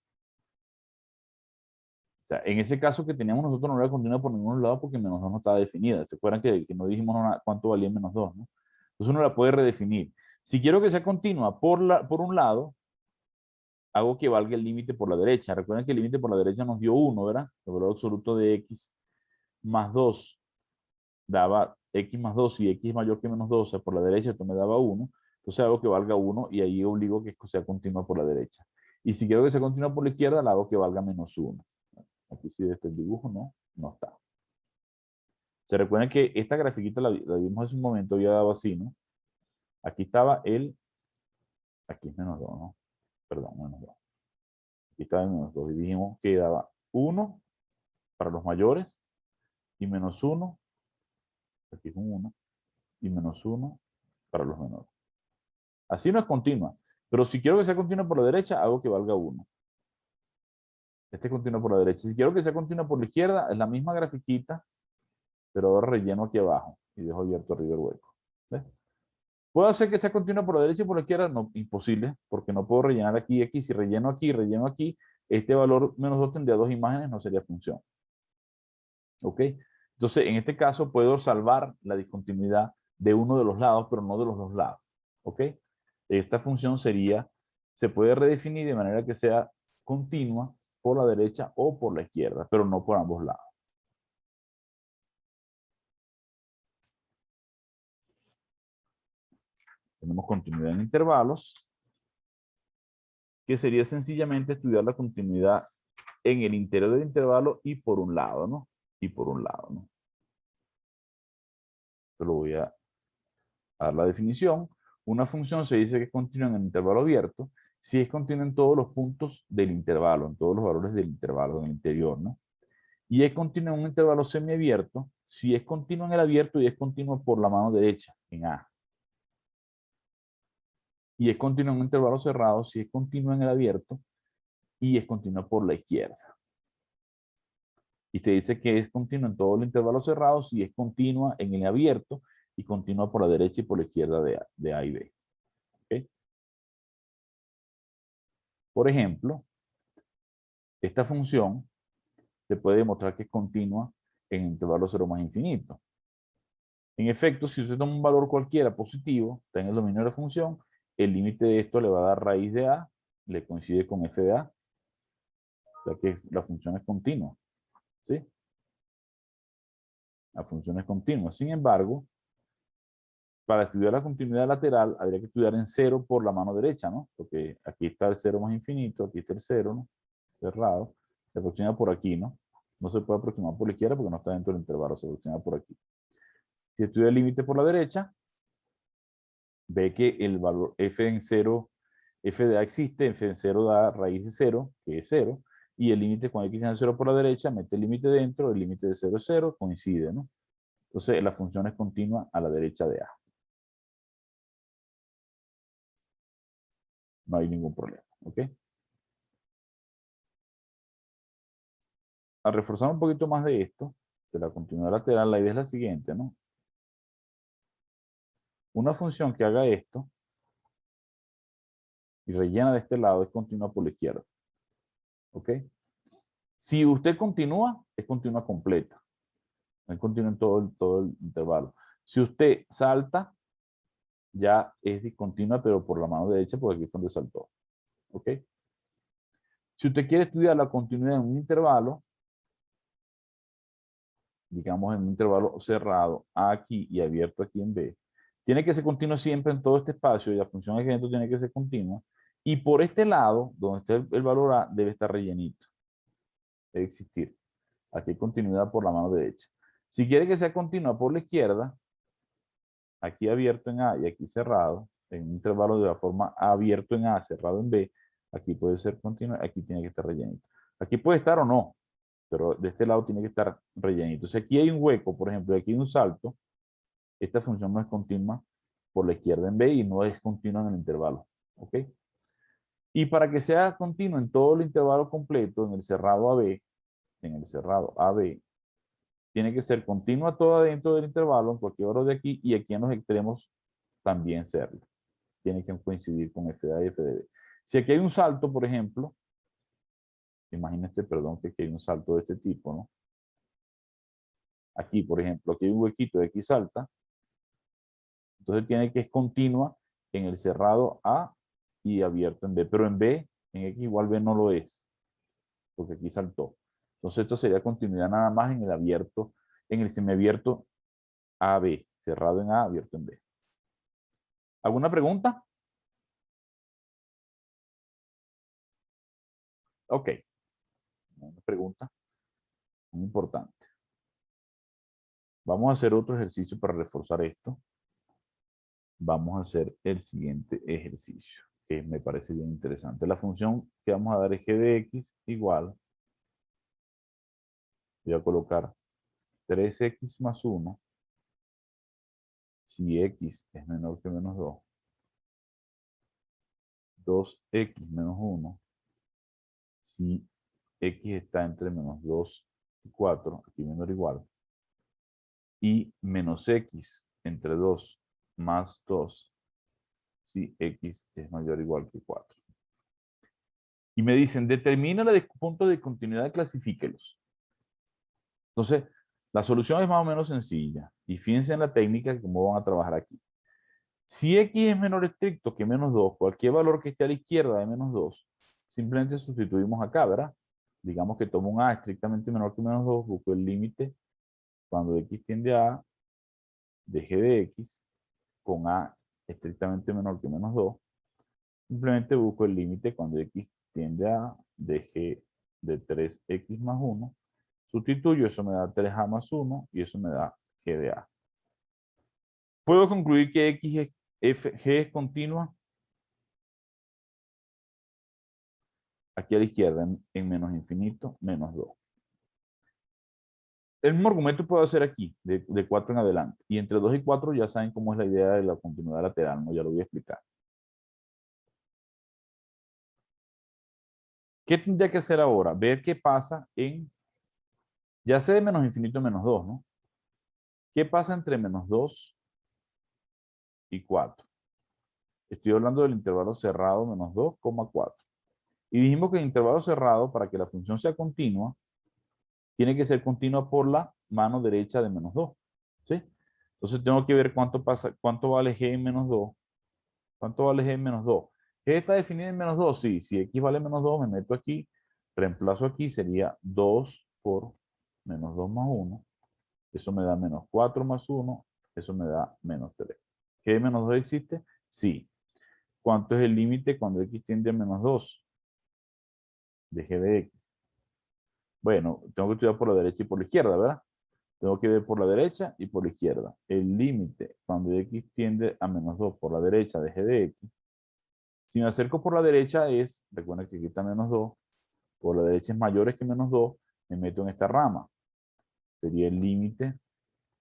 O sea, en ese caso que teníamos nosotros no era continua por ningún lado porque menos 2 no estaba definida. ¿Se acuerdan que no dijimos cuánto valía menos 2, ¿no? Entonces uno la puede redefinir. Si quiero que sea continua por un lado, hago que valga el límite por la derecha. Recuerden que el límite por la derecha nos dio 1, ¿verdad? El valor absoluto de x más 2 daba x más 2 y x mayor que menos 2, o sea, por la derecha esto me daba 1. Entonces hago que valga 1 y ahí obligo que sea continua por la derecha. Y si quiero que sea continua por la izquierda, la hago que valga menos 1. Aquí sí, este el dibujo no está. Se recuerden que esta grafiquita la vimos hace un momento, había dado así, ¿no? Aquí estaba aquí es menos 2, ¿no? Perdón, menos 2. Aquí estaba en menos 2 y dijimos que daba 1 para los mayores y menos 1, aquí es un 1, y menos 1 para los menores. Así no es continua, pero si quiero que sea continua por la derecha, hago que valga 1. Este es continua por la derecha. Si quiero que sea continua por la izquierda, es la misma grafiquita, pero ahora relleno aquí abajo y dejo abierto arriba el hueco. ¿Ves? ¿Puedo hacer que sea continua por la derecha y por la izquierda? No, imposible, porque no puedo rellenar aquí y aquí. Si relleno aquí y relleno aquí, este valor menos 2 tendría 2 imágenes, no sería función. ¿Ok? Entonces, en este caso, puedo salvar la discontinuidad de uno de los lados, pero no de los dos lados. ¿Ok? Esta función se puede redefinir de manera que sea continua por la derecha o por la izquierda, pero no por ambos lados. Tenemos continuidad en intervalos, que sería sencillamente estudiar la continuidad en el interior del intervalo y por un lado, ¿no? Y por un lado, ¿no? Yo lo voy a dar la definición. Una función se dice que es continua en el intervalo abierto si es continua en todos los puntos del intervalo, en todos los valores del intervalo, en el interior, ¿no? Y es continua en un intervalo semiabierto si es continua en el abierto y es continua por la mano derecha, en A. Y es continua en un intervalo cerrado si es continua en el abierto y es continua por la izquierda. Y se dice que es continua en todo el intervalo cerrado si es continua en el abierto y continua por la derecha y por la izquierda de A y B. ¿Okay? Por ejemplo, esta función se puede demostrar que es continua en intervalo 0 más infinito. En efecto, si usted toma un valor cualquiera positivo, está en el dominio de la función, el límite de esto le va a dar raíz de A, le coincide con f de A, o sea que la función es continua. ¿Sí? La función es continua. Sin embargo, para estudiar la continuidad lateral, habría que estudiar en 0 por la mano derecha, ¿no? Porque aquí está el 0 más infinito, aquí está el 0, ¿no? Cerrado. Se aproxima por aquí, ¿no? No se puede aproximar por la izquierda porque no está dentro del intervalo, se aproxima por aquí. Si estudia el límite por la derecha, ve que el valor f en 0, f de a existe, f en 0 da raíz de 0, que es 0, y el límite con x en 0 por la derecha, mete el límite dentro, el límite de 0 es 0, coincide, ¿no? Entonces la función es continua a la derecha de a. No hay ningún problema, ¿ok? Al reforzar un poquito más de esto, de la continuidad lateral, la idea es la siguiente, ¿no? Una función que haga esto y rellena de este lado es continua por la izquierda, ¿ok? Si usted continúa, es continua completa. No es continua en todo el intervalo. Si usted salta, ya es discontinua, pero por la mano derecha, porque aquí fue donde saltó, ¿ok? Si usted quiere estudiar la continuidad en un intervalo, digamos en un intervalo cerrado aquí y abierto aquí en B, tiene que ser continua siempre en todo este espacio y la función de dentro tiene que ser continua. Y por este lado, donde está el valor A, debe estar rellenito. Debe existir. Aquí hay continuidad por la mano derecha. Si quiere que sea continua por la izquierda, aquí abierto en A y aquí cerrado, en un intervalo de la forma A abierto en A, cerrado en B, aquí puede ser continua, aquí tiene que estar rellenito. Aquí puede estar o no, pero de este lado tiene que estar rellenito. Si aquí hay un hueco, por ejemplo, aquí hay un salto, esta función no es continua por la izquierda en B y no es continua en el intervalo. ¿Ok? Y para que sea continua en todo el intervalo completo, en el cerrado AB, tiene que ser continua toda dentro del intervalo, en cualquier valor de aquí, y aquí en los extremos también serlo. Tiene que coincidir con f de A y f de B. Si aquí hay un salto, por ejemplo, imagínense, perdón, que aquí hay un salto de este tipo, ¿no? Aquí, por ejemplo, aquí hay un huequito de X salta, entonces tiene que es continua en el cerrado A y abierto en B, pero en B, en X igual B no lo es, porque aquí saltó. Entonces esto sería continuidad nada más en el abierto, en el semiabierto AB, cerrado en A, abierto en B. ¿Alguna pregunta? Ok, una pregunta muy importante. Vamos a hacer otro ejercicio para reforzar esto. Vamos a hacer el siguiente ejercicio, que me parece bien interesante. La función que vamos a dar es g de x igual, voy a colocar 3x más 1, si x es menor que menos 2, 2x menos 1, si x está entre menos 2 y 4, aquí menor o igual, y menos x entre 2 más 2, si x es mayor o igual que 4. Y me dicen, determina los puntos de continuidad y clasifíquelos. Entonces, la solución es más o menos sencilla. Y fíjense en la técnica de cómo van a trabajar aquí. Si x es menor estricto que menos 2, cualquier valor que esté a la izquierda de menos 2, simplemente sustituimos acá, ¿verdad? Digamos que tomo un a estrictamente menor que menos 2, busco el límite cuando x tiende a A de g de x con a estrictamente menor que menos 2. Simplemente busco el límite cuando x tiende a A de g de 3x más 1. Sustituyo, eso me da 3a más 1 y eso me da g de a. ¿Puedo concluir que g es continua? Aquí a la izquierda, en menos infinito, menos 2. El mismo argumento puedo hacer aquí, de 4 en adelante. Y entre 2 y 4 ya saben cómo es la idea de la continuidad lateral, ¿no? Ya lo voy a explicar. ¿Qué tendría que hacer ahora? Ver qué pasa en, ya sé de menos infinito a menos 2, ¿no? ¿Qué pasa entre menos 2 y 4? Estoy hablando del intervalo cerrado menos 2,4. Y dijimos que el intervalo cerrado, para que la función sea continua, tiene que ser continua por la mano derecha de menos 2. ¿Sí? Entonces tengo que ver cuánto pasa, cuánto vale g en menos 2. ¿Cuánto vale g en menos 2? G está definida en menos 2. Sí, si x vale menos 2, me meto aquí, reemplazo aquí, sería 2 por menos 2 más 1. Eso me da menos 4 más 1. Eso me da menos 3. ¿G de menos 2 existe? Sí. ¿Cuánto es el límite cuando x tiende a menos 2? De g de x. Bueno, tengo que estudiar por la derecha y por la izquierda, ¿verdad? Tengo que ver por la derecha y por la izquierda. El límite cuando x tiende a menos 2 por la derecha de g de x. Si me acerco por la derecha es, recuerden que aquí está menos 2, por la derecha es mayor que menos 2, me meto en esta rama. Sería el límite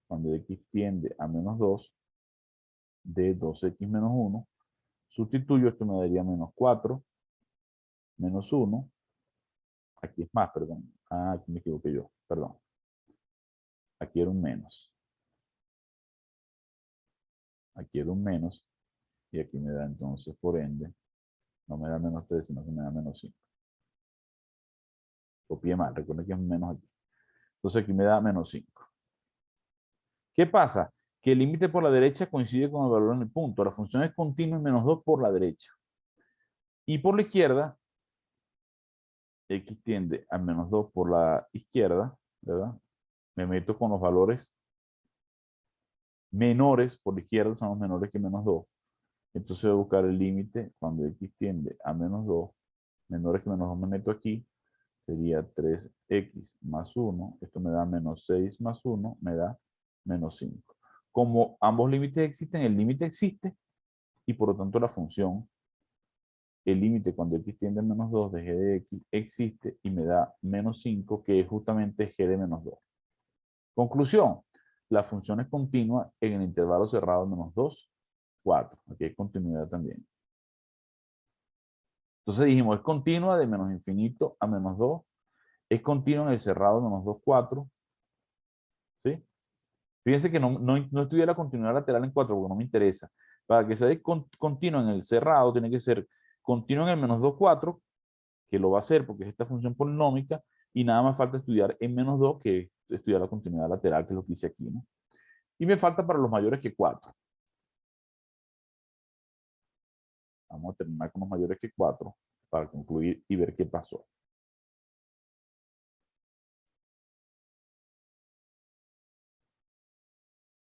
cuando x tiende a menos 2 de 2x menos 1. Sustituyo, esto me daría menos 4, menos 1. Aquí es más, perdón. Ah, aquí me equivoqué yo, perdón. Aquí era un menos. Aquí era un menos. Y aquí me da entonces, por ende, no me da menos 3, sino que me da menos 5. Copié mal, recuerden que es un menos aquí. Entonces aquí me da menos 5. ¿Qué pasa? Que el límite por la derecha coincide con el valor en el punto. La función es continua en menos 2 por la derecha. Y por la izquierda, x tiende a menos 2 por la izquierda, ¿verdad? Me meto con los valores menores por la izquierda, son los menores que menos 2. Entonces voy a buscar el límite cuando x tiende a menos 2, menores que menos 2 me meto aquí, sería 3x más 1, esto me da menos 6 más 1, me da menos 5. Como ambos límites existen, el límite existe y por lo tanto la función, el límite cuando x tiende a menos 2 de g de x existe y me da menos 5, que es justamente g de menos 2. Conclusión, la función es continua en el intervalo cerrado menos 2, 4. Aquí hay continuidad también. Entonces dijimos, es continua de menos infinito a menos 2. Es continua en el cerrado menos 2, 4. ¿Sí? Fíjense que no estudié la continuidad lateral en 4 porque no me interesa. Para que sea continua en el cerrado tiene que ser continua en el menos 2, 4, que lo va a hacer porque es esta función polinómica, y nada más falta estudiar en menos 2, que es estudiar la continuidad lateral, que es lo que hice aquí, ¿no? Y me falta para los mayores que 4. Vamos a terminar con los mayores que 4 para concluir y ver qué pasó.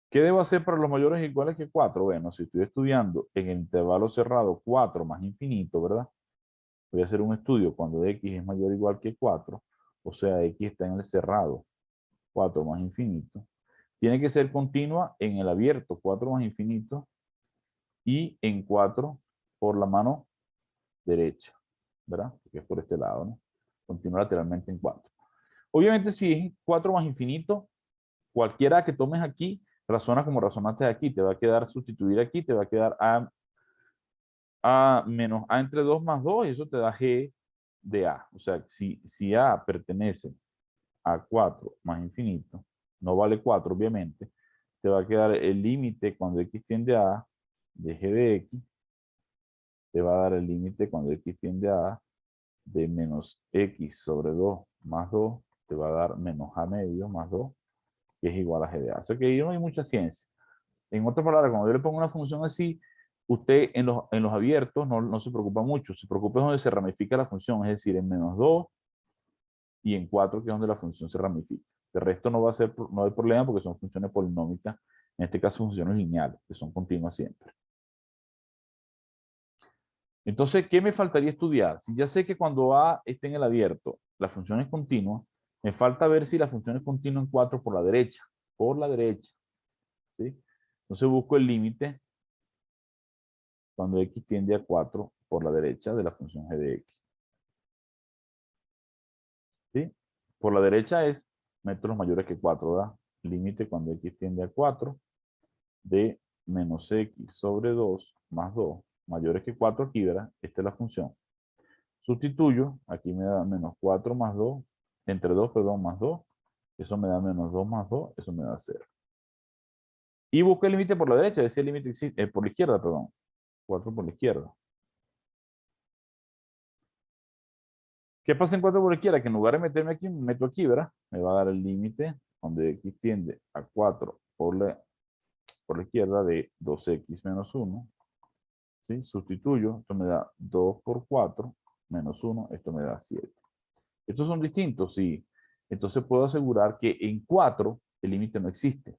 ¿Qué debo hacer para los mayores iguales que 4? Bueno, si estoy estudiando en el intervalo cerrado 4 más infinito, ¿verdad? Voy a hacer un estudio cuando x es mayor o igual que 4, o sea, x está en el cerrado 4 más infinito. Tiene que ser continua en el abierto 4 más infinito y en 4 por la mano derecha, ¿verdad? Porque es por este lado, ¿no? Continúa lateralmente en 4. Obviamente, si es 4 más infinito, cualquiera que tomes aquí, razona como razonaste aquí. Te va a quedar sustituir aquí, te va a quedar a menos a entre 2 más 2, y eso te da g de a. O sea, si a pertenece a 4 más infinito, no vale 4, obviamente, te va a quedar el límite cuando x tiende a A de g de x, te va a dar el límite cuando x tiende a A de menos x sobre 2 más 2, te va a dar menos a medio más 2, que es igual a g de a. O sea que ahí no hay mucha ciencia. En otras palabras, cuando yo le pongo una función así, usted en los abiertos no se preocupa mucho, se preocupa es donde se ramifica la función, es decir, en menos 2 y en 4, que es donde la función se ramifica. De resto no hay problema porque son funciones polinómicas, en este caso funciones lineales, que son continuas siempre. Entonces, ¿qué me faltaría estudiar? Si ya sé que cuando A esté en el abierto, la función es continua, me falta ver si la función es continua en 4 por la derecha. Por la derecha. ¿Sí? Entonces busco el límite cuando x tiende a 4 por la derecha de la función g de x. ¿Sí? Por la derecha es métodos mayores que 4, ¿verdad? Límite cuando x tiende a 4 de menos x sobre 2 más 2 mayores que 4 aquí, ¿verdad? Esta es la función. Sustituyo, aquí me da menos 4 más 2, entre 2, perdón, más 2. Eso me da menos 2 más 2, eso me da 0. Y busco el límite por la derecha, decía el límite por la izquierda, perdón. 4 por la izquierda. ¿Qué pasa en 4 por la izquierda? Que en lugar de meterme aquí, me meto aquí, ¿verdad? Me va a dar el límite donde x tiende a 4 por la izquierda de 2x menos 1. ¿Sí? Sustituyo, esto me da 2 por 4 menos 1, esto me da 7. Estos son distintos, sí. Entonces puedo asegurar que en 4 el límite no existe.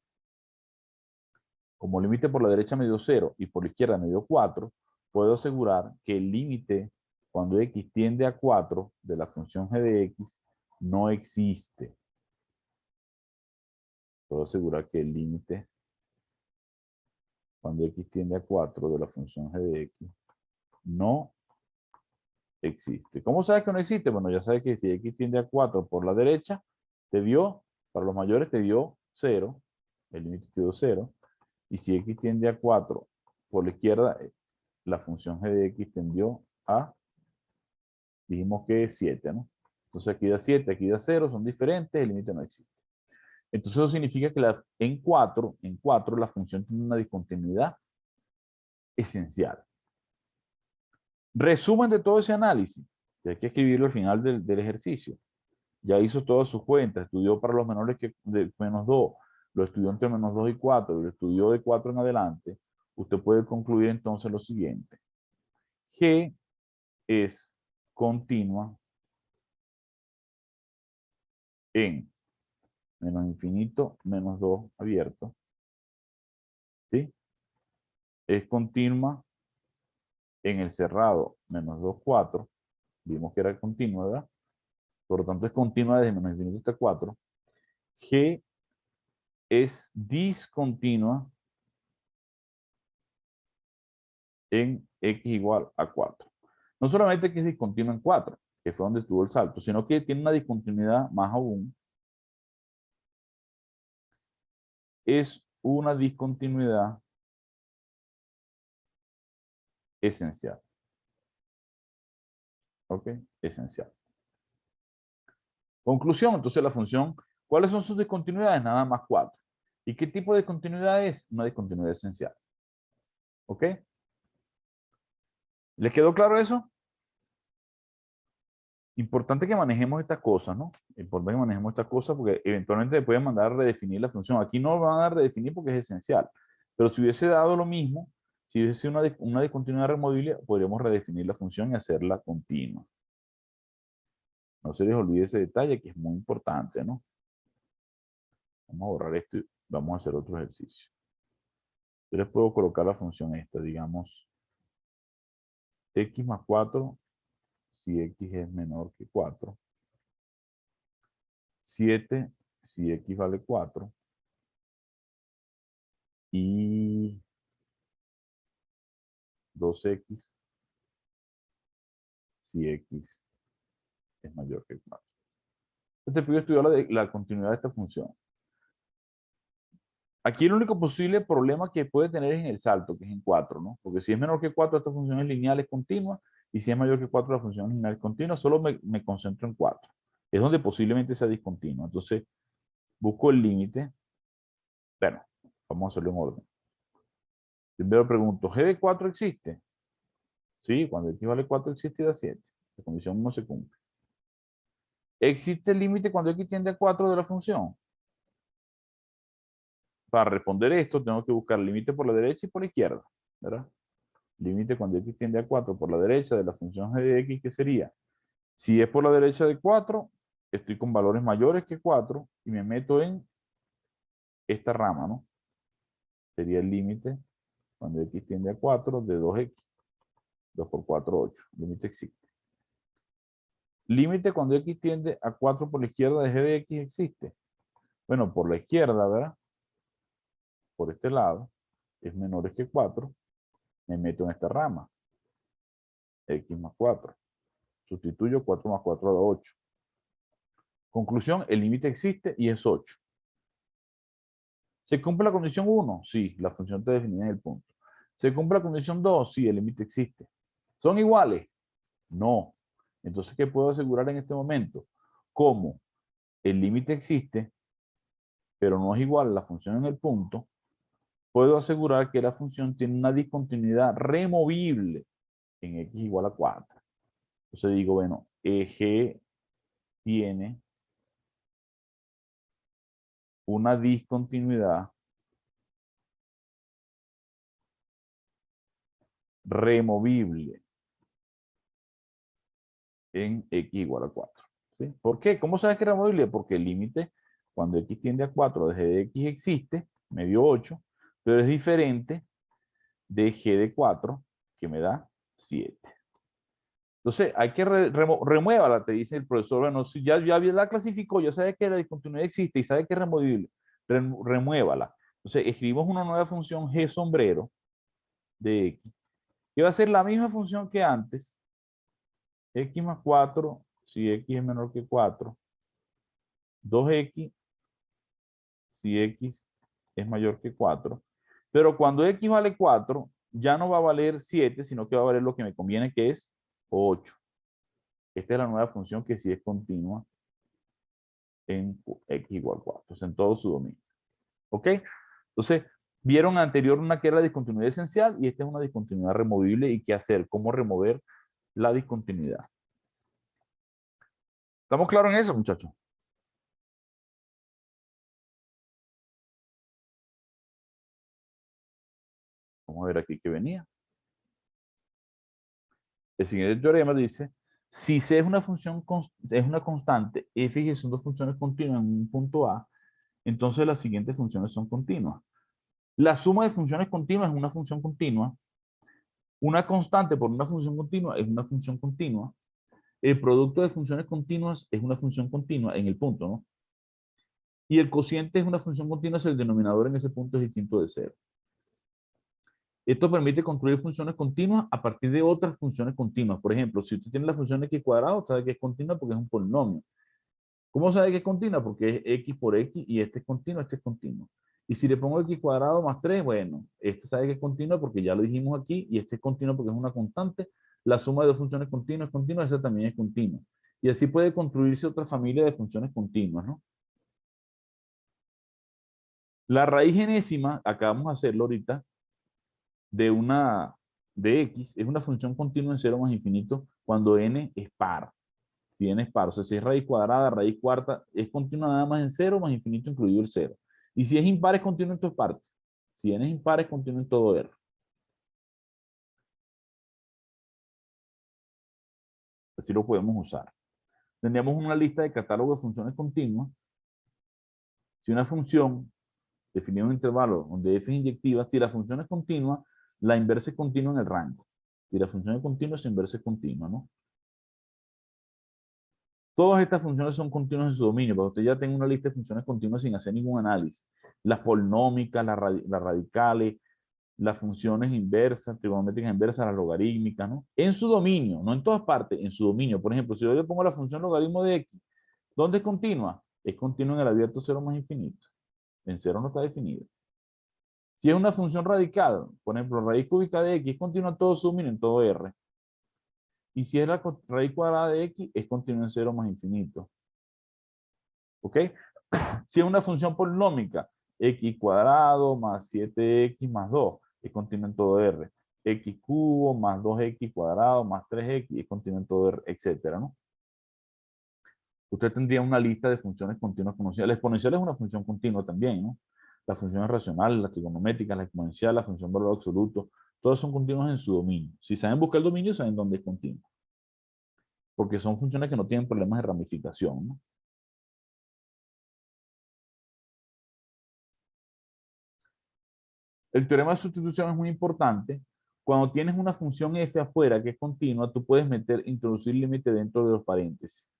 Como el límite por la derecha me dio 0 y por la izquierda me dio 4, puedo asegurar que el límite cuando x tiende a 4 de la función g de x no existe. Puedo asegurar que el límite cuando x tiende a 4 de la función g de x no existe. ¿Cómo sabes que no existe? Bueno, ya sabes que si x tiende a 4 por la derecha, te dio, para los mayores te dio 0, el límite te dio 0, y si x tiende a 4 por la izquierda, la función g de x tendió a, dijimos que es 7, ¿no? Entonces aquí da 7, aquí da 0, son diferentes, el límite no existe. Entonces eso significa que en 4 la función tiene una discontinuidad esencial. Resumen de todo ese análisis, que hay que escribirlo al final del ejercicio. Ya hizo todas sus cuentas, estudió para los menores que de menos 2, lo estudió entre menos 2 y 4, lo estudió de 4 en adelante. Usted puede concluir entonces lo siguiente. G es continua en menos infinito, menos 2 abierto. ¿Sí? Es continua en el cerrado, menos 2, 4. Vimos que era continua, ¿verdad? Por lo tanto, es continua desde menos infinito hasta 4. G es discontinua en x igual a 4. No solamente que es discontinua en 4, que fue donde estuvo el salto, sino que tiene una discontinuidad más aún. Es una discontinuidad esencial. ¿Ok? Esencial. Conclusión, entonces la función, ¿cuáles son sus discontinuidades? Nada más 4. ¿Y qué tipo de discontinuidad es? Una discontinuidad esencial. ¿Ok? ¿Les quedó claro eso? Importante que manejemos estas cosas, ¿no? Importante que manejemos estas cosas porque eventualmente le pueden mandar a redefinir la función. Aquí no lo van a dar a redefinir porque es esencial. Pero si hubiese dado lo mismo, si hubiese sido una discontinuidad removible, podríamos redefinir la función y hacerla continua. No se les olvide ese detalle que es muy importante, ¿no? Vamos a borrar esto y vamos a hacer otro ejercicio. Yo les puedo colocar la función esta, digamos, x más 4 si x es menor que 4. 7 si x vale 4. Y 2x si x es mayor que 4. Te pido estudiar la continuidad de esta función. Aquí el único posible problema que puede tener es en el salto, que es en 4, ¿no? Porque si es menor que 4, esta función es lineal, es continua, y si es mayor que 4, la función es lineal, es continua. Solo me concentro en 4. Es donde posiblemente sea discontinua. Entonces, busco el límite. Bueno, vamos a hacerlo en orden. Primero pregunto, ¿g de 4 existe? Sí, cuando x vale 4 existe y da 7. La condición no se cumple. ¿Existe el límite cuando x tiende a 4 de la función? Para responder esto, tengo que buscar el límite por la derecha y por la izquierda, ¿verdad? Límite cuando x tiende a 4 por la derecha de la función g de x, ¿qué sería? Si es por la derecha de 4, estoy con valores mayores que 4 y me meto en esta rama, ¿no? Sería el límite cuando x tiende a 4 de 2x. 2 por 4, 8. Límite existe. Límite cuando x tiende a 4 por la izquierda de g de x existe. Bueno, por la izquierda, ¿verdad? Por este lado, es menor que 4. Me meto en esta rama. X más 4. Sustituyo 4 más 4 da 8. Conclusión, el límite existe y es 8. ¿Se cumple la condición 1? Sí, la función está definida en el punto. ¿Se cumple la condición 2? Sí, el límite existe. ¿Son iguales? No. Entonces, ¿qué puedo asegurar en este momento? Como el límite existe, pero no es igual a la función en el punto, puedo asegurar que la función tiene una discontinuidad removible en x igual a 4. Entonces digo, bueno, g tiene una discontinuidad removible en x igual a 4. ¿Sí? ¿Por qué? ¿Cómo sabes que es removible? Porque el límite, cuando x tiende a 4 de g de x existe, me dio 8, pero es diferente de g de 4, que me da 7. Entonces, hay que remuévala, te dice el profesor. Bueno, si ya la clasificó, ya sabe que la discontinuidad existe y sabe que es removible, remuévala. Entonces, escribimos una nueva función g sombrero de x, que va a ser la misma función que antes, x más 4, si x es menor que 4, 2x, si x es mayor que 4. Pero cuando x vale 4, ya no va a valer 7, sino que va a valer lo que me conviene, que es 8. Esta es la nueva función que sí es continua en x igual 4, o sea, en todo su dominio. ¿Ok? Entonces, vieron anterior una que era la discontinuidad esencial y esta es una discontinuidad removible. ¿Y qué hacer? ¿Cómo remover la discontinuidad? ¿Estamos claros en eso, muchachos? Vamos a ver aquí qué venía. El siguiente teorema dice, si C es una función, es una constante, f y G son dos funciones continuas en un punto A, entonces las siguientes funciones son continuas. La suma de funciones continuas es una función continua. Una constante por una función continua es una función continua. El producto de funciones continuas es una función continua en el punto, ¿no? Y el cociente es una función continua si el denominador en ese punto es distinto de 0. Esto permite construir funciones continuas a partir de otras funciones continuas. Por ejemplo, si usted tiene la función x cuadrado, sabe que es continua porque es un polinomio. ¿Cómo sabe que es continua? Porque es x por x y este es continuo, este es continuo. Y si le pongo x cuadrado más 3, bueno, este sabe que es continua porque ya lo dijimos aquí y este es continuo porque es una constante. La suma de dos funciones continuas es continua, esta también es continua. Y así puede construirse otra familia de funciones continuas, ¿no? La raíz enésima, acá vamos a hacerlo ahorita, de una de x es una función continua en 0 más infinito cuando n es par. Si n es par, o sea, si es raíz cuadrada, raíz cuarta, es continua nada más en 0 más infinito incluido el 0. Y si es impar, es continua en todas partes. Si n es impar, es continua en todo R. Así lo podemos usar. Tendríamos una lista de catálogo de funciones continuas. Si una función definida un intervalo donde f es inyectiva, si la función es continua, la inversa es continua en el rango. Si la función es continua, su inversa es continua, ¿no? Todas estas funciones son continuas en su dominio, pero usted ya tenga una lista de funciones continuas sin hacer ningún análisis. Las polinómicas, las radicales, las funciones inversas, trigonométricas inversas, las logarítmicas, ¿no? En su dominio, no en todas partes, en su dominio. Por ejemplo, si yo le pongo la función logaritmo de x, ¿dónde es continua? Es continua en el abierto 0 más infinito. En 0 no está definido. Si es una función radical, por ejemplo, raíz cúbica de x, es continua en todo su dominio, en todo R. Y si es la raíz cuadrada de x, es continua en 0 más infinito. ¿Ok? Si es una función polinómica, x cuadrado más 7x más 2, es continua en todo R. X cubo más 2x cuadrado más 3x, es continua en todo R, etcétera, ¿no? Usted tendría una lista de funciones continuas conocidas. La exponencial es una función continua también, ¿no? Las funciones racionales, las trigonométricas, la exponencial, la función valor absoluto, todas son continuas en su dominio. Si saben buscar el dominio, saben dónde es continua. Porque son funciones que no tienen problemas de ramificación, ¿no? El teorema de sustitución es muy importante. Cuando tienes una función f afuera que es continua, tú puedes introducir límite dentro de los paréntesis.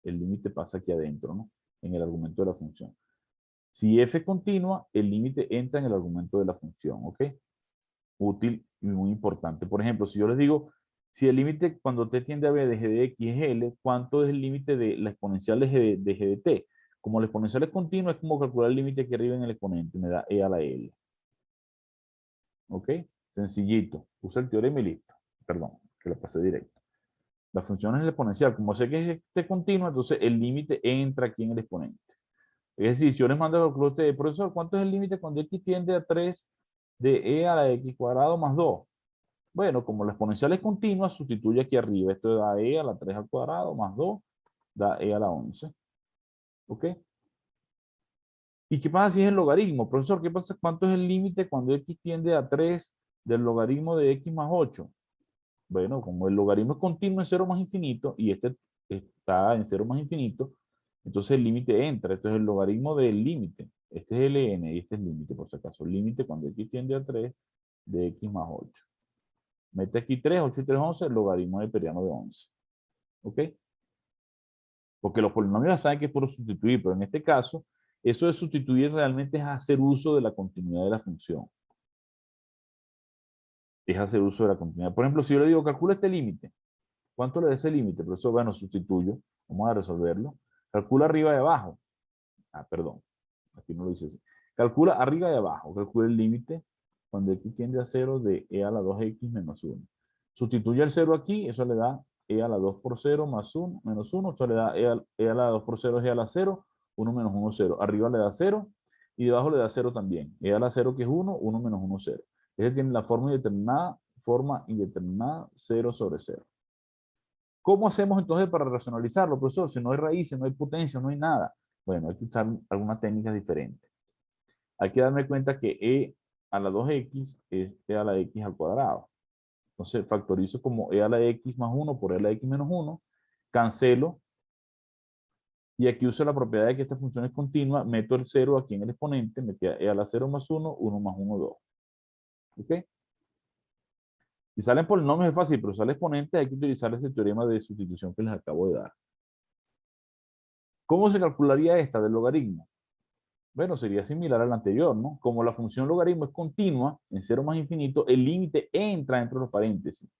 El límite pasa aquí adentro, ¿no? En el argumento de la función. Si f es continua, el límite entra en el argumento de la función, ¿ok? Útil y muy importante. Por ejemplo, si yo les digo, si el límite cuando t tiende a b de g de x es L, ¿cuánto es el límite de la exponencial de g de t? Como la exponencial es continua, es como calcular el límite aquí arriba en el exponente, me da e a la L. ¿Ok? Sencillito. Usa el teorema y listo. Perdón, que lo pasé directo. La función es el exponencial. Como sé que es continua, entonces el límite entra aquí en el exponente. Es decir, si yo les mando a calcular a ustedes, profesor, ¿cuánto es el límite cuando x tiende a 3 de e a la x cuadrado más 2? Bueno, como la exponencial es continua, sustituye aquí arriba. Esto da e a la 3 al cuadrado más 2, da e a la 11. ¿Ok? ¿Y qué pasa si es el logaritmo? Profesor, ¿qué pasa? ¿Cuánto es el límite cuando x tiende a 3 del logaritmo de x más 8? Bueno, como el logaritmo es continuo en 0 más infinito y este está en 0 más infinito, entonces el límite entra. Esto es el logaritmo del límite. Este es ln y este es el límite, por si acaso. El límite cuando x tiende a 3 de x más 8. Mete aquí 3, 8 y 3, 11, el logaritmo neperiano de 11. ¿Ok? Porque los polinomios saben que es por sustituir, pero en este caso, eso de sustituir realmente es hacer uso de la continuidad de la función. Es hacer uso de la continuidad. Por ejemplo, si yo le digo, calcula este límite. ¿Cuánto le da ese límite? Profesor, bueno, sustituyo. Vamos a resolverlo. Calcula arriba y abajo. Ah, perdón. Aquí no lo hice así. Calcula arriba y abajo. Calcula el límite cuando x tiende a 0 de e a la 2x menos 1. Sustituye el 0 aquí. Eso le da e a la 2 por 0 más 1 menos 1. Esto le da e a la 2 por 0 es e a la 0. 1 menos 1, 0. Arriba le da 0. Y debajo le da 0 también. E a la 0 que es 1. 1 menos 1, 0. Ese tiene la forma indeterminada 0 sobre 0. ¿Cómo hacemos entonces para racionalizarlo, profesor? Si no hay raíces, no hay potencia, no hay nada. Bueno, hay que usar algunas técnicas diferentes. Hay que darme cuenta que e a la 2x es e a la x al cuadrado. Entonces factorizo como e a la x más 1 por e a la x menos 1. Cancelo. Y aquí uso la propiedad de que esta función es continua. Meto el 0 aquí en el exponente. Metí e a la 0 más 1, 1 más 1, 2. ¿Ok? Si salen polinomios es fácil, pero sale exponentes hay que utilizar ese teorema de sustitución que les acabo de dar. ¿Cómo se calcularía esta del logaritmo? Bueno, sería similar al anterior, ¿no? Como la función logaritmo es continua, en 0 más infinito, el límite entra entre los paréntesis.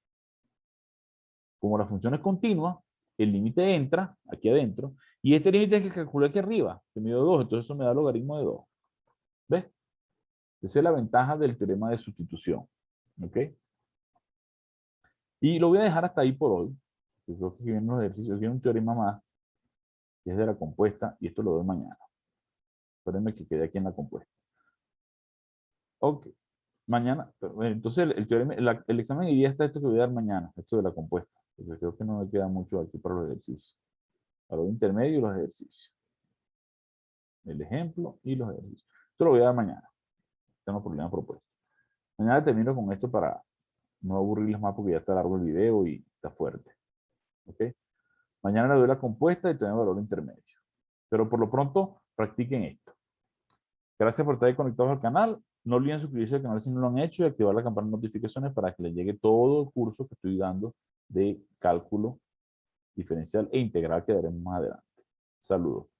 Como la función es continua, el límite entra aquí adentro, y este límite es que calculé aquí arriba, que me dio 2, entonces eso me da logaritmo de 2. ¿Ves? Esa es la ventaja del teorema de sustitución. ¿Ok? Y lo voy a dejar hasta ahí por hoy. Yo creo que vienen los ejercicios, viene un teorema más, que es de la compuesta, y esto lo doy mañana. Espérenme que quede aquí en la compuesta. Ok. Mañana, entonces el examen iría hasta esto que voy a dar mañana, esto de la compuesta, porque creo que no me queda mucho aquí para los ejercicios. Para los intermedios y los ejercicios. El ejemplo y los ejercicios. Esto lo voy a dar mañana. Tengo problemas propuestos. Mañana termino con esto para no aburrirles más porque ya está largo el video y está fuerte. ¿Ok? Mañana le doy la compuesta y tengo valor intermedio. Pero por lo pronto, practiquen esto. Gracias por estar conectados al canal. No olviden suscribirse al canal si no lo han hecho y activar la campana de notificaciones para que les llegue todo el curso que estoy dando de cálculo diferencial e integral que daremos más adelante. Saludos.